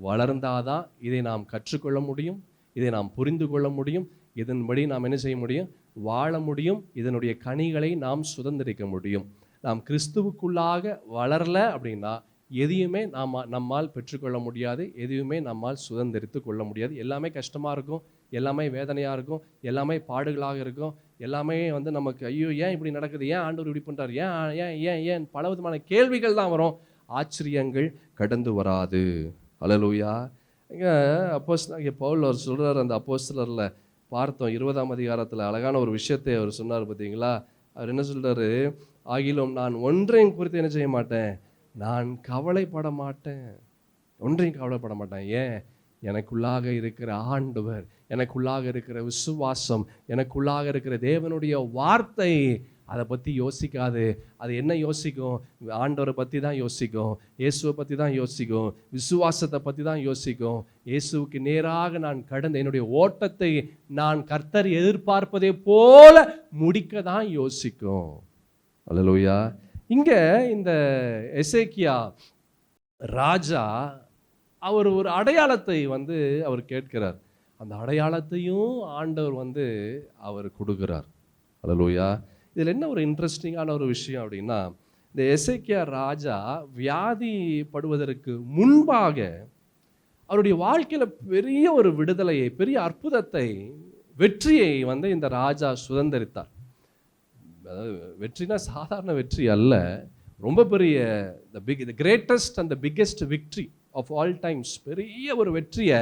வளர்ந்தாதான் இதை நாம் கற்றுக்கொள்ள முடியும், இதை நாம் புரிந்து கொள்ள முடியும், இதன்படி நாம் என்ன செய்ய முடியும்? வாழ முடியும், இதனுடைய கனிகளை நாம் சுதந்திரிக்க முடியும். நாம் கிறிஸ்துவுக்குள்ளாக வளரல அப்படின்னா எதையுமே நம்மால் பெற்றுக்கொள்ள முடியாது, எதையுமே நம்மால் சுதந்திரித்து கொள்ள முடியாது. எல்லாமே கஷ்டமாக இருக்கும், எல்லாமே வேதனையாக இருக்கும், எல்லாமே பாடுகளாக இருக்கும், எல்லாமே நமக்கு ஐயோ ஏன் இப்படி நடக்குது, ஏன் ஆண்டவர் இப்படி பண்ணுறாரு, ஏன் ஏன் ஏன் ஏன் பல விதமான கேள்விகள் தான் வரும், ஆச்சரியங்கள் கடந்து வராது. அல்லேலூயா. இங்கே அப்போஸ்தலனாகிய பவுல் அவர் சொல்கிறார், அந்த அப்போஸ்தலரில் பார்த்தோம் 20ஆம் அதிகாரத்தில் அழகான ஒரு விஷயத்தை அவர் சொன்னார் பார்த்தீங்களா? அவர் என்ன சொல்கிறாரு? ஆகிலும் நான் ஒன்றையும் குறித்து என்ன செய்ய மாட்டேன், நான் கவலைப்பட மாட்டேன், ஒன்றையும் கவலைப்பட மாட்டேன். ஏன்? எனக்குள்ளாக இருக்கிற ஆண்டவர், எனக்குள்ளாக இருக்கிற விசுவாசம், எனக்குள்ளாக இருக்கிற தேவனுடைய வார்த்தை அதை பற்றி யோசிக்காது. அது என்ன யோசிக்கும்? ஆண்டவரை பற்றி தான் யோசிக்கும், இயேசுவை பற்றி தான் யோசிக்கும், விசுவாசத்தை பற்றி தான் யோசிக்கும். இயேசுவுக்கு நேராக நான் கடந்த என்னுடைய ஓட்டத்தை நான் கர்த்தர் எதிர்பார்ப்பதை போல முடிக்க தான் யோசிக்கும். அல்லேலூயா. இங்கே இந்த எசேக்கியா ராஜா அவர் ஒரு அடையாளத்தை அவர் கேட்கிறார். அந்த அடையாளத்தையும் ஆண்டவர் அவர் கொடுக்கிறார். அல்லேலூயா. இதில் என்ன ஒரு இன்ட்ரெஸ்டிங்கான ஒரு விஷயம் அப்படின்னா, இந்த எசேக்கியா ராஜா வியாதிப்படுவதற்கு முன்பாக அவருடைய வாழ்க்கையில் பெரிய ஒரு விடுதலையை, பெரிய அற்புதத்தை, வெற்றியை இந்த ராஜா சுதந்திரித்தார். வெற்றினா சாதாரண வெற்றி அல்ல, ரொம்ப பெரிய the greatest and the biggest victory of all times. பெரிய ஒரு வெற்றியை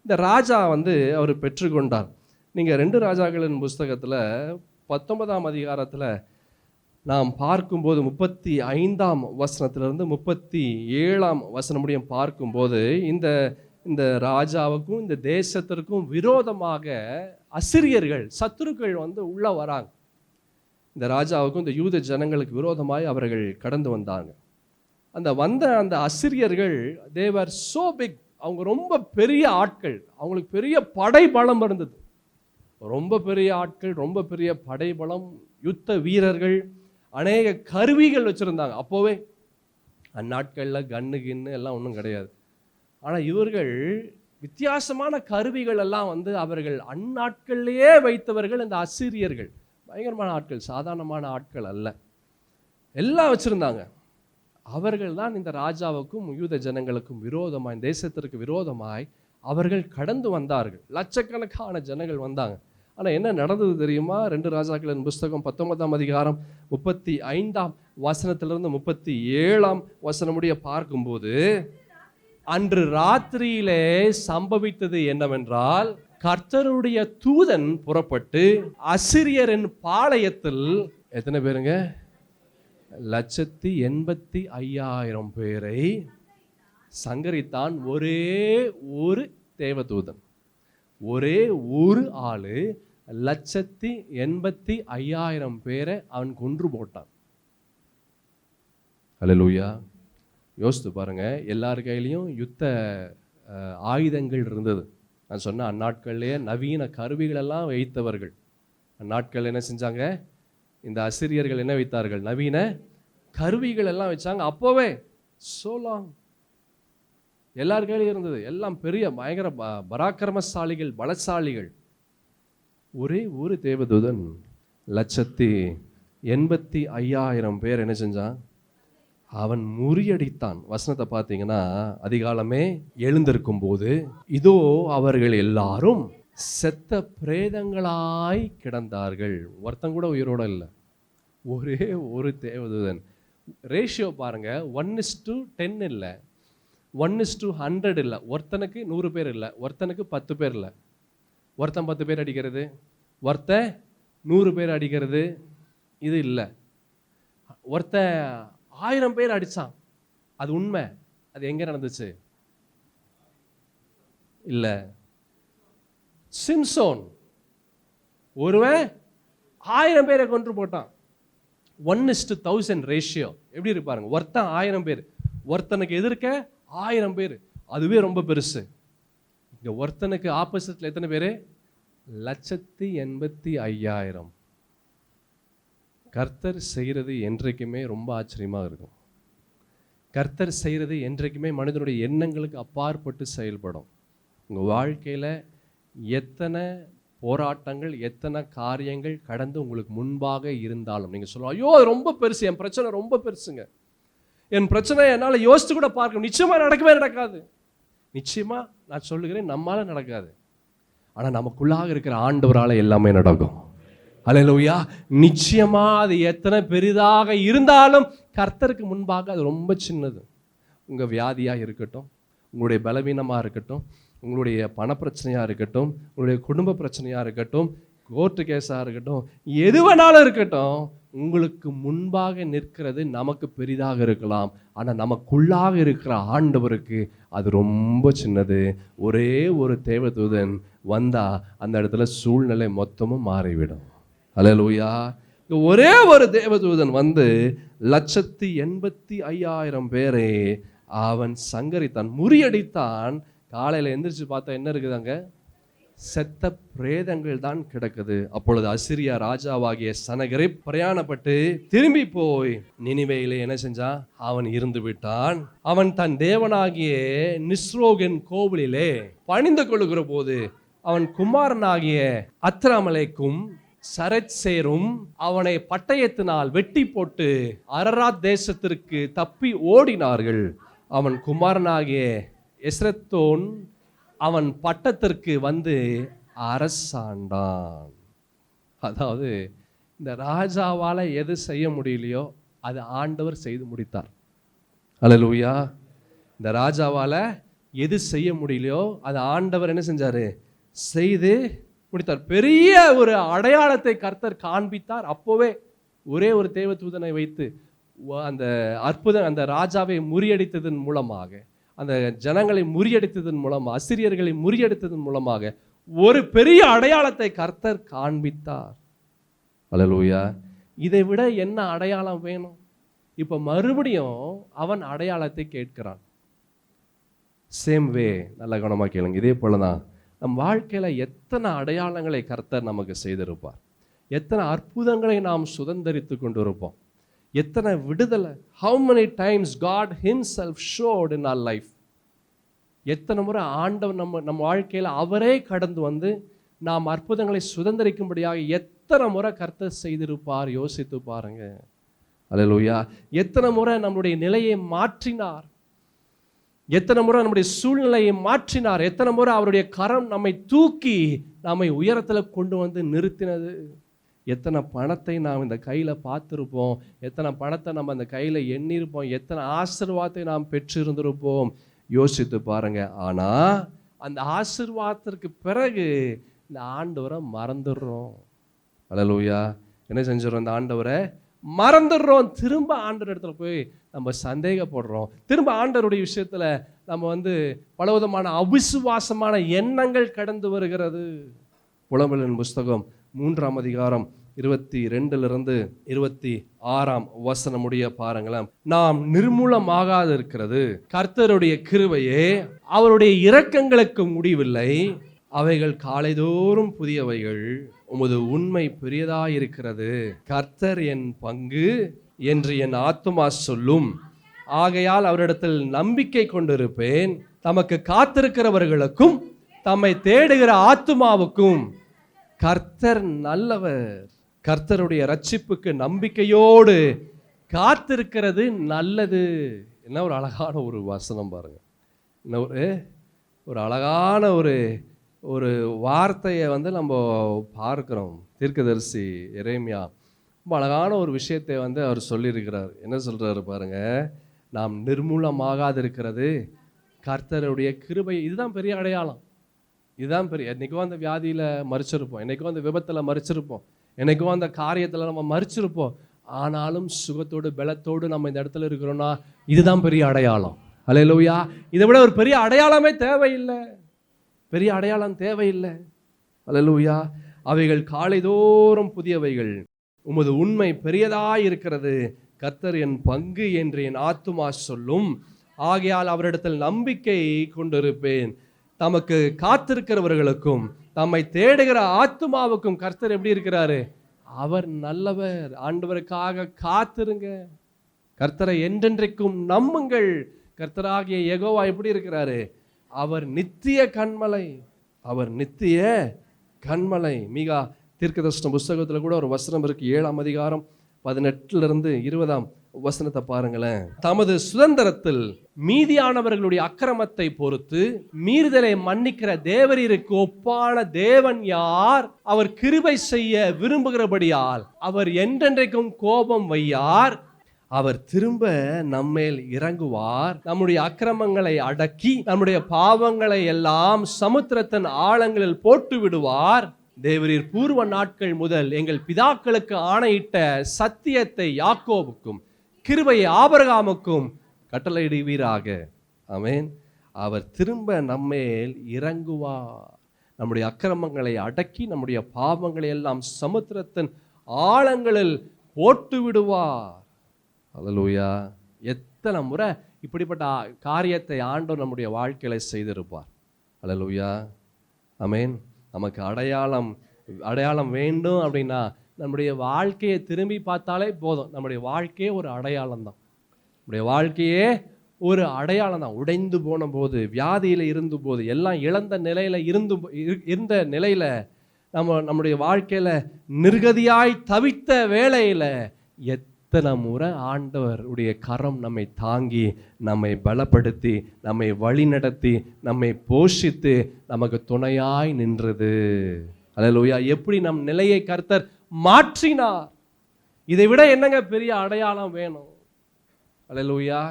இந்த ராஜா அவர் பெற்றுக்கொண்டார். நீங்கள் 2 ராஜாக்களின் புஸ்தகத்தில் 19ஆம் அதிகாரத்தில் நாம் பார்க்கும்போது 35ஆம் வசனத்திலிருந்து 37ஆம் வசனம் முடியும் பார்க்கும்போது இந்த ராஜாவுக்கும் இந்த தேசத்திற்கும் விரோதமாக அசிரியர்கள், சத்துருக்கள் உள்ள வராங்க. இந்த ராஜாவுக்கும் இந்த யூத ஜனங்களுக்கு விரோதமாய் அவர்கள் கடந்து வந்தாங்க. அந்த அசிரியர்கள் they were so big, அவங்க ரொம்ப பெரிய ஆட்கள், அவங்களுக்கு பெரிய படைபலம் இருந்தது, ரொம்ப பெரிய ஆட்கள், ரொம்ப பெரிய படைபலம், யுத்த வீரர்கள், அநேக கருவிகள் வச்சுருந்தாங்க. அப்போவே அந்நாட்களில் கன்னு கின்னு எல்லாம் ஒன்றும் கிடையாது. ஆனால் இவர்கள் வித்தியாசமான கருவிகள் எல்லாம் அவர்கள் அந்நாட்களிலேயே வைத்தவர்கள். இந்த அசிரியர்கள் பயங்கரமான ஆட்கள், சாதாரணமான ஆட்கள் அல்ல, எல்லாம் வச்சுருந்தாங்க. அவர்கள் தான் இந்த ராஜாவுக்கும் யூத ஜனங்களுக்கும் விரோதமாய், தேசத்திற்கு விரோதமாய் அவர்கள் கடந்து வந்தார்கள். லட்சக்கணக்கான ஜனங்கள் வந்தாங்க. ஆனால் என்ன நடந்தது தெரியுமா? 2 ராஜாக்களின் புஸ்தகம் 19ஆம் அதிகாரம் 35ஆம் வசனத்திலிருந்து 37ஆம் வசனம் முடிய பார்க்கும்போது, அன்று ராத்திரியிலே சம்பவித்தது என்னவென்றால், கர்த்தருடைய தூதன் புறப்பட்டு அசிரியரின் பாளையத்தில் எத்தனை பேருங்க? 185,000 பேரை சங்கரித்தான் ஒரே ஒரு தேவதூதன், ஒரே ஒரு ஆளு 1,85,000 பேரை அவன் கொன்று போட்டான். அல்லேலூயா. யோசித்து பாருங்க, எல்லார் கையிலையும் யுத்த ஆயுதங்கள் இருந்தது. நான் சொன்ன அந்நாட்கள்லேயே நவீன கருவிகளெல்லாம் வைத்தவர்கள். அந்நாட்கள் என்ன செஞ்சாங்க, இந்த அசிரியர்கள் என்ன வைத்தார்கள், நவீன கருவிகள் எல்லாம் வச்சாங்க. அப்போவே சோலாங் எல்லார் கையிலையும் இருந்தது. எல்லாம் பெரிய பயங்கர பராக்கிரமசாலிகள், பலசாலிகள். ஒரே ஒரு தேவதூதன் 1,85,000 பேர் என்ன செஞ்சான், அவன் முறியடித்தான். வசனத்தை பார்த்தீங்கன்னா, அதிகாலமே எழுந்திருக்கும் போது இதோ அவர்கள் எல்லாரும் செத்த பிரேதங்களாய் கிடந்தார்கள். ஒருத்தன் கூட உயிரோட இல்லை. ஒரே ஒரு தேவதூதன். ரேஷியோ பாருங்க, 1:10 இல்லை, 1:100 இல்லை. ஒருத்தனுக்கு 100 பேர் இல்லை, ஒருத்தனுக்கு 10 பேர் இல்லை. ஒருத்தன் 10 பேர் அடிக்கிறது, ஒருத்தன் 100 பேர் அடிக்கிறது, இது இல்லை. ஒருத்தன் 1000 பேர் அடிச்சான். அது உண்மை. அது எங்க நடந்துச்சு? இல்ல, சிம்சோன் ஒருவன் 1000 பேரை கொன்று போட்டான். 1:1000 ரேஷியோ. எப்படி இருப்பாருங்க, ஒருத்தன் 1000 பேர், ஒருத்தனுக்கு எதிர்க்க 1000 பேர். அதுவே ரொம்ப பெருசு. இங்க ஒருத்தனுக்கு ஆப்போசிட்ல எத்தனை பேரு? 1,85,000. கர்த்தர் செய்கிறது என்றைக்குமே ரொம்ப ஆச்சரியமாக இருக்கும். கர்த்தர் செய்கிறது என்றைக்குமே மனிதனுடைய எண்ணங்களுக்கு அப்பாற்பட்டு செயல்படும். உங்கள் வாழ்க்கையில் எத்தனை போராட்டங்கள், எத்தனை காரியங்கள் கடந்து உங்களுக்கு முன்பாக இருந்தாலும் நீங்கள் சொல்லுவோம், ஐயோ அது ரொம்ப பெருசு, என் பிரச்சனை ரொம்ப பெருசுங்க, என் பிரச்சனை என்னால் யோசித்து கூட பார்க்க நிச்சயமாக நடக்கவே நடக்காது. நிச்சயமாக நான் சொல்லுகிறேன், நம்மளால நடக்காது. ஆனால் நமக்குள்ளாக இருக்கிற ஆண்டவரால் எல்லாமே நடக்கும். அல்லேலூயா. நிச்சயமா அது எத்தனை பெரிதாக இருந்தாலும் கர்த்தருக்கு முன்பாக அது ரொம்ப சின்னது. உங்கள் வியாதியாக இருக்கட்டும், உங்களுடைய பலவீனமாக இருக்கட்டும், உங்களுடைய பணப்பிரச்சனையாக இருக்கட்டும், உங்களுடைய குடும்ப பிரச்சனையாக இருக்கட்டும், கோர்ட்டு கேஸாக இருக்கட்டும், எது வேணாலும் இருக்கட்டும், உங்களுக்கு முன்பாக நிற்கிறது நமக்கு பெரிதாக இருக்கலாம். ஆனால் நமக்குள்ளாக இருக்கிற ஆண்டவருக்கு அது ரொம்ப சின்னது. ஒரே ஒரு தேவதூதன் வந்தா அந்த இடத்துல சூழ்நிலை மொத்தமும் மாறிவிடும். அல்லேலூயா. ஒரே ஒரு தேவதூதன் வந்து 1,85,000 பேரை அவன் சங்கரித்தான், முறியடித்தான். காலையில் எந்திரிச்சு பார்த்தா என்ன இருக்குதாங்க? செத்த பிரேதங்கள் தான் கிடக்குது. அப்பொழுது அசிரியா ராஜாவாகிய சனகரிப் பிரயாணப்பட்டு திரும்பி போய் நினிவேயிலே என்ன செஞ்சான்? அவன் இருந்து விட்டான். அவன் தன் தேவனாகிய நிஸ்ரோகின் கோவிலிலே பணிந்து கொள்ளுகிற போது அவன் குமாரனாகிய அத்ராமலேக்கும் சரத்சேரும் அவனை பட்டயத்தினால் வெட்டி போட்டு அரராத் தேசத்திற்கு தப்பி ஓடினார்கள். அவன் குமாரனாகிய எஸ்ரத்தோன் அவன் பட்டத்திற்கு வந்து அரசாண்டான். அதாவது இந்த ராஜாவால் எது செய்ய முடியலையோ அது ஆண்டவர் செய்து முடித்தார். அல்லேலூயா. இந்த ராஜாவால் எது செய்ய முடியலையோ அது ஆண்டவர் என்ன செஞ்சாரு? செய்து முடித்தார். பெரிய ஒரு அடையாளத்தை கர்த்தர் காண்பித்தார். அப்போவே ஒரே ஒரு தேவதூதனை வைத்து அந்த அற்புதம், அந்த ராஜாவை முறியடித்ததன் மூலமாக, அந்த ஜனங்களை முறியடித்ததன் மூலமாக, அசிரியர்களை முறியடித்ததன் மூலமாக ஒரு பெரிய அடையாளத்தை கர்த்தர் காண்பித்தார். அல்லேலூயா. இதை விட என்ன அடையாளம் வேணும்? இப்போ மறுபடியும் அவன் அடையாளத்தை கேட்கிறான். சேம் வே, நல்ல கவனமாக கேளுங்க. இதே போலதான் நம் வாழ்க்கையில் எத்தனை அடையாளங்களை கர்த்தர் நமக்கு செய்திருப்பார், எத்தனை அற்புதங்களை நாம் சுதந்தரித்து கொண்டு இருப்போம், எத்தனை விடுதலை. how many times God himself showed in our life. எத்தனை முறை ஆண்டவர் நம்ம வாழ்க்கையில் அவரே கடந்து வந்து நாம் அற்புதங்களை சுதந்தரிக்கும்படியாக எத்தனை முறை கர்த்தர் செய்திருப்பார். யோசித்து பாருங்க. அல்லேலூயா. எத்தனை முறை நம்முடைய நிலையை மாற்றினார், எத்தனை முறை நம்முடைய சூழ்நிலையை மாற்றினார், எத்தனை முறை அவருடைய கரம் நம்மை தூக்கி நம்மை உயரத்தில் கொண்டு வந்து நிறுத்தினது. எத்தனை பணத்தை நாம் இந்த கையில் பார்த்துருப்போம், எத்தனை பணத்தை நம்ம அந்த கையில் எண்ணிருப்போம், எத்தனை ஆசீர்வாதத்தை நாம் பெற்றிருந்திருப்போம். யோசித்து பாருங்க. ஆனால் அந்த ஆசீர்வாதத்திற்கு பிறகு இந்த ஆண்டவரை மறந்துடுறோம். அல்லேலூயா. என்ன செஞ்சிடறோம்? இந்த ஆண்டவரை மறந்துடுறோம். திரும்ப ஆண்டவர் இடத்துல போய் நம்ம சந்தேகப்படுறோம். திரும்ப ஆண்டவருடைய விஷயத்துல நம்ம பலவிதமான அவிசுவாசமான எண்ணங்கள் கடந்து வருகிறது. புலம்பலின் புஸ்தகம் 3ஆம் அதிகாரம் 22 26 முடிய பாருங்களேன். நாம் நிர்மூலமாகாது இருக்கிறது கர்த்தருடைய கிருபையே, அவருடைய இரக்கங்களுக்கு முடிவில்லை, அவைகள் காலைதோறும் புதியவைகள், உமது உண்மை பெரியதாயிருக்கிறது. கர்த்தர் என் பங்கு என்று என் ஆத்துமா சொல்லும், ஆகையால் அவரிடத்தில் நம்பிக்கை கொண்டிருப்பேன். தமக்கு காத்திருக்கிறவர்களுக்கும் தம்மை தேடுகிற ஆத்துமாவுக்கும் கர்த்தர் நல்லவர். கர்த்தருடைய ரட்சிப்புக்கு நம்பிக்கையோடு காத்திருக்கிறது நல்லது. என்ன ஒரு அழகான ஒரு வசனம் பாருங்க. என்ன ஒரு அழகான ஒரு வார்த்தையை நம்ம பார்க்கிறோம். தீர்க்கதரிசி எரேமியா ரொம்ப அழகான ஒரு விஷயத்தை அவர் சொல்லியிருக்கிறார். என்ன சொல்றாரு பாருங்க, நாம் நிர்மூலமாகாது இருக்கிறது கர்த்தருடைய கிருபை. இதுதான் பெரிய அடையாளம். இதுதான் பெரிய. என்னைக்கோ அந்த வியாதியில மறிச்சிருப்போம், என்னைக்கோ அந்த விபத்துல மறிச்சிருப்போம், என்னைக்கோ அந்த காரியத்துல நம்ம மறிச்சிருப்போம். ஆனாலும் சுகத்தோடு பலத்தோடு நம்ம இந்த இடத்துல இருக்கிறோம்னா இதுதான் பெரிய அடையாளம். அல்லேலூயா. இதை விட ஒரு பெரிய அடையாளமே தேவையில்லை. பெரிய அடையாளம் தேவையில்லை. அல்லேலூயா. அவைகள் காலைதோறும் புதியவைகள், உமது உண்மை பெரியதாய் இருக்கிறது. கர்த்தர் என் பங்கு என்று என் ஆத்துமா சொல்லும், ஆகையால் அவரிடத்தில் நம்பிக்கை கொண்டிருப்பேன். தமக்கு காத்திருக்கிறவர்களுக்கும் தம்மை தேடுகிற ஆத்துமாவுக்கும் கர்த்தர் எப்படி இருக்கிறாரு? அவர் நல்லவர். ஆண்டவருக்காக காத்திருங்க. கர்த்தரை என்றென்றைக்கும் நம்புங்கள். கர்த்தராகிய யெகோவா எப்படி இருக்கிறாரு? அவர் நித்திய கன்மலை. அவர் நித்திய கன்மலை. மீகா தீர்க்கதரிசன புஸ்தகத்துல கூட ஒரு வசனம் இருக்கு. 7ஆம் அதிகாரம் 18 பாருங்களேன். தமது சுதந்திரத்தில் மீதியானவர்களுடைய அக்கிரமத்தை பொறுத்து மீறுதலை மன்னிக்கிற தேவரீருக்கு ஒப்பான தேவன் யார்? அவர் கிருபை செய்ய விரும்புகிறபடியால் அவர் என்றென்றைக்கும் கோபம் வையார். அவர் திரும்ப நம்மேல் இறங்குவார். நம்முடைய அக்கிரமங்களை அடக்கி நம்முடைய பாவங்களை எல்லாம் சமுத்திரத்தின் ஆழங்களில் போட்டு விடுவார். தேவரீர் பூர்வ நாட்கள் முதல் எங்கள் பிதாக்களுக்கு ஆணையிட்ட சத்தியத்தை யாக்கோபுக்கும் கிருபையை ஆபிரகாமுக்கும் கட்டளையிடுவீராக. ஆமென். அவர் திரும்ப நம்மேல் இறங்குவார். நம்முடைய அக்கிரமங்களை அடக்கி நம்முடைய பாவங்களை எல்லாம் சமுத்திரத்தின் ஆழங்களில் போட்டு விடுவார். அல்லேலூயா. எத்தனை முறை இப்படிப்பட்ட காரியத்தை ஆண்டவர் நம்முடைய வாழ்க்கையில செய்திருப்பார். அல்லேலூயா. ஆமென். நமக்கு அடையாளம் வேண்டும் அப்படின்னா நம்முடைய வாழ்க்கையை திரும்பி பார்த்தாலே போதும். நம்முடைய வாழ்க்கையே ஒரு அடையாளம் தான். நம்முடைய வாழ்க்கையே ஒரு அடையாளம் தான். உடைந்து போன போது, வியாதியில் இருந்த போது, எல்லாம் இழந்த நிலையில இருந்த நிலையில நம்முடைய வாழ்க்கையில நிர்கதியாய் தவித்த வேளையில எத்தனை முறை ஆண்டவருடைய கரம் நம்மை தாங்கி, நம்மை பலப்படுத்தி, நம்மை வழிநடத்தி, நம்மை போஷித்து நமக்கு துணையாய் நின்றது. அல்லேலூயா. எப்படி நம் நிலையை கர்த்தர் மாற்றினார். இதை விட என்னங்க பெரிய அடையாளம் வேணும்? அல்லேலூயா.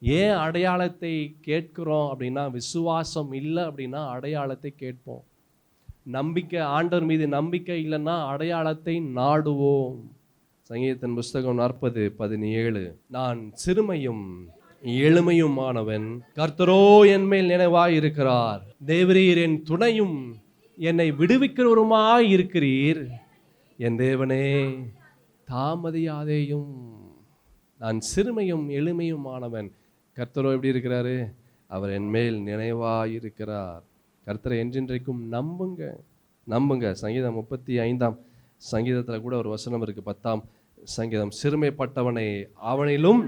ஏன் அடையாளத்தை கேட்கிறோம் அப்படின்னா, விசுவாசம் இல்லை அப்படின்னா அடையாளத்தை கேட்போம். நம்பிக்கை, ஆண்டவர் மீது நம்பிக்கை இல்லைன்னா அடையாளத்தை நாடுவோம். சங்கீதத்தின் புஸ்தகம் 40:17, நான் சிறுமையும் எளிமையுமானவன், கர்த்தரோ என் மேல் நினைவாய் இருக்கிறார். தேவரீர் என் துணையும் என்னை விடுவிக்கிறவருமாய் இருக்கிறீர். என் தேவனே தாமதியாதேயும். நான் சிறுமையும் எளிமையுமானவன், கர்த்தரோ எப்படி இருக்கிறாரு? அவர் என் மேல் நினைவாய் இருக்கிறார். கர்த்தரை என்றென்றைக்கும் நம்புங்க. சங்கீதம் 35ஆம் சங்கீதத்தில் கூட ஒரு வசனம் இருக்கு. 10ஆம் சங்கீதம், சிறுமைப்பட்டவனை அவனிலும்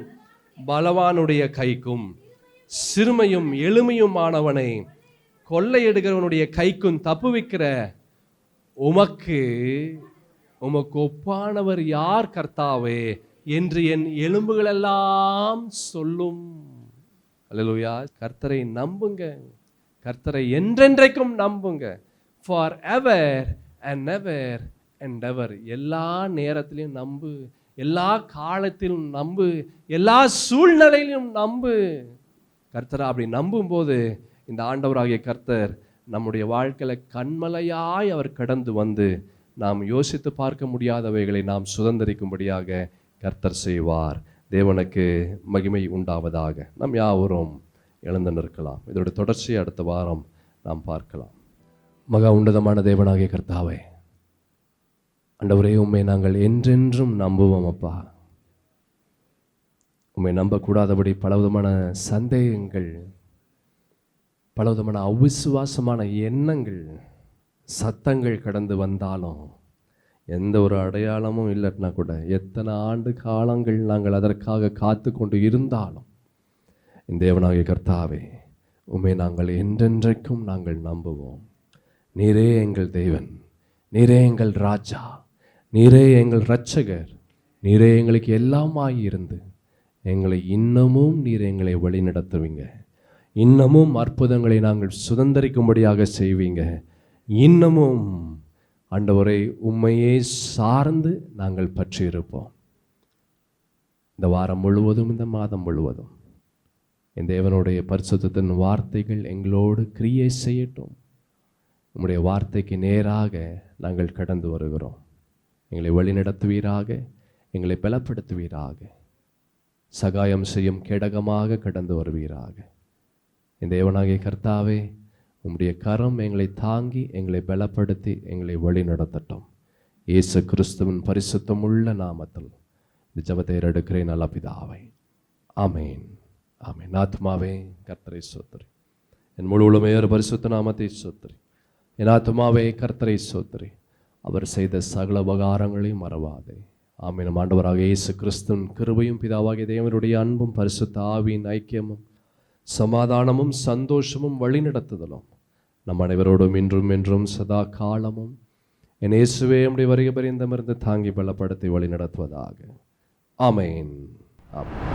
பலவானுடைய கைக்கும், சிறுமையும் எளிமையுமானவனை கொள்ளையிடுகிறவனுடைய கைக்கும் தப்புவிக்கிற உமக்கு ஒப்பானவர் யார் கர்த்தாவே என்று என் எலும்புகளெல்லாம் சொல்லும். அல்லேலூயா. கர்த்தரை நம்புங்க. கர்த்தரை என்றென்றைக்கும் நம்புங்க. For ever and ever and எவர். எல்லா நேரத்திலையும் நம்பு, எல்லா காலத்திலும் நம்பு, எல்லா சூழ்நிலையிலும் நம்பு. கர்த்தரை அப்படி நம்பும்போது இந்த ஆண்டவராகிய கர்த்தர் நம்முடைய வாழ்க்கையில கண்மலையாய் அவர் கடந்து வந்து நாம் யோசித்து பார்க்க முடியாதவைகளை நாம் சுதந்திரிக்கும்படியாக கர்த்தர் செய்வார். தேவனுக்கு மகிமை உண்டாவதாக. நாம் யாவரும் எழுந்து நிற்கலாம். இதோட தொடர்ச்சியை அடுத்த வாரம் நாம் பார்க்கலாம். மகா உன்னதமான தேவனாகிய கர்த்தாவே, ஆண்டவரே, உம்மை நாங்கள் என்றென்றும் நம்புவோம் அப்பா. உம்மை நம்பக்கூடாதபடி பலவிதமான சந்தேகங்கள், பலவிதமான அவிசுவாசமான எண்ணங்கள், சத்தங்கள் கடந்து வந்தாலும், எந்த ஒரு அடையாளமும் இல்லைன்னா கூட, எத்தனை ஆண்டு காலங்கள் நாங்கள் அதற்காக காத்து கொண்டு இருந்தாலும், இந்த தேவனாகிய கர்த்தாவே, உம்மை நாங்கள் என்றென்றைக்கும் நாங்கள் நம்புவோம். நீரே எங்கள் தேவன், நீரே எங்கள் ராஜா, நீரே எங்கள் இரட்சகர், நீரே எங்களுக்கு எல்லாமாய் இருந்து எங்களை இன்னமும் நீர் எங்களை வழி நடத்துவீங்க. இன்னமும் அற்புதங்களை நாங்கள் சுதந்திரிக்கும்படியாக செய்வீங்க. இன்னமும் ஆண்டவரை உம்மையே சார்ந்து நாங்கள் பற்றி இருப்போம். இந்த வாரம் முழுவதும், இந்த மாதம் முழுவதும் இந்த தேவனுடைய பரிசுத்தத்தின் வார்த்தைகள் எங்களோடு கிரியை செய்யட்டும். உம்முடைய வார்த்தைக்கு நேராக நாங்கள் கடந்து வருகிறோம். எங்களை வழி நடத்துவீராக, எங்களை பலப்படுத்துவீராக, சகாயம் செய்யும் கேடகமாக கடந்து வருவீராக. இந்த தேவனாகிய கர்த்தாவே, உம்முடைய கரம் எங்களை தாங்கி, எங்களை பலப்படுத்தி, எங்களை வழி நடத்தட்டும். இயேசு கிறிஸ்துவின் பரிசுத்தமுள்ள நாமத்தில் இந்த ஜெபத்தை எடுக்கிறேன் நல்ல பிதாவே, ஆமேன், ஆமேன். ஆத்துமாவே கர்த்தரை ஸ்தோத்திரி, என் முழு உளமையோர் பரிசுத்த நாமத்தை ஸ்தோத்திரி. என் ஆத்துமாவே கர்த்தரை ஸ்தோத்திரி, அவர் செய்த சகல உபகாரங்களையும் மறவாதே. ஆமென். நம் ஆண்டவராக இயேசு கிறிஸ்துவின் கிருபையும் பிதாவாகிய தேவனுடைய அன்பும் பரிசுத்த ஆவியின் ஐக்கியமும் சமாதானமும் சந்தோஷமும் வழிநடத்துதலும் நம் அனைவரோடும் இன்றும் என்றும் சதா காலமும் என் இயேசுவே நம்முடைய வருகை பரியந்தமிருந்து தாங்கி பலப்படுத்தி வழி நடத்துவதாக. ஆமென், ஆமென்.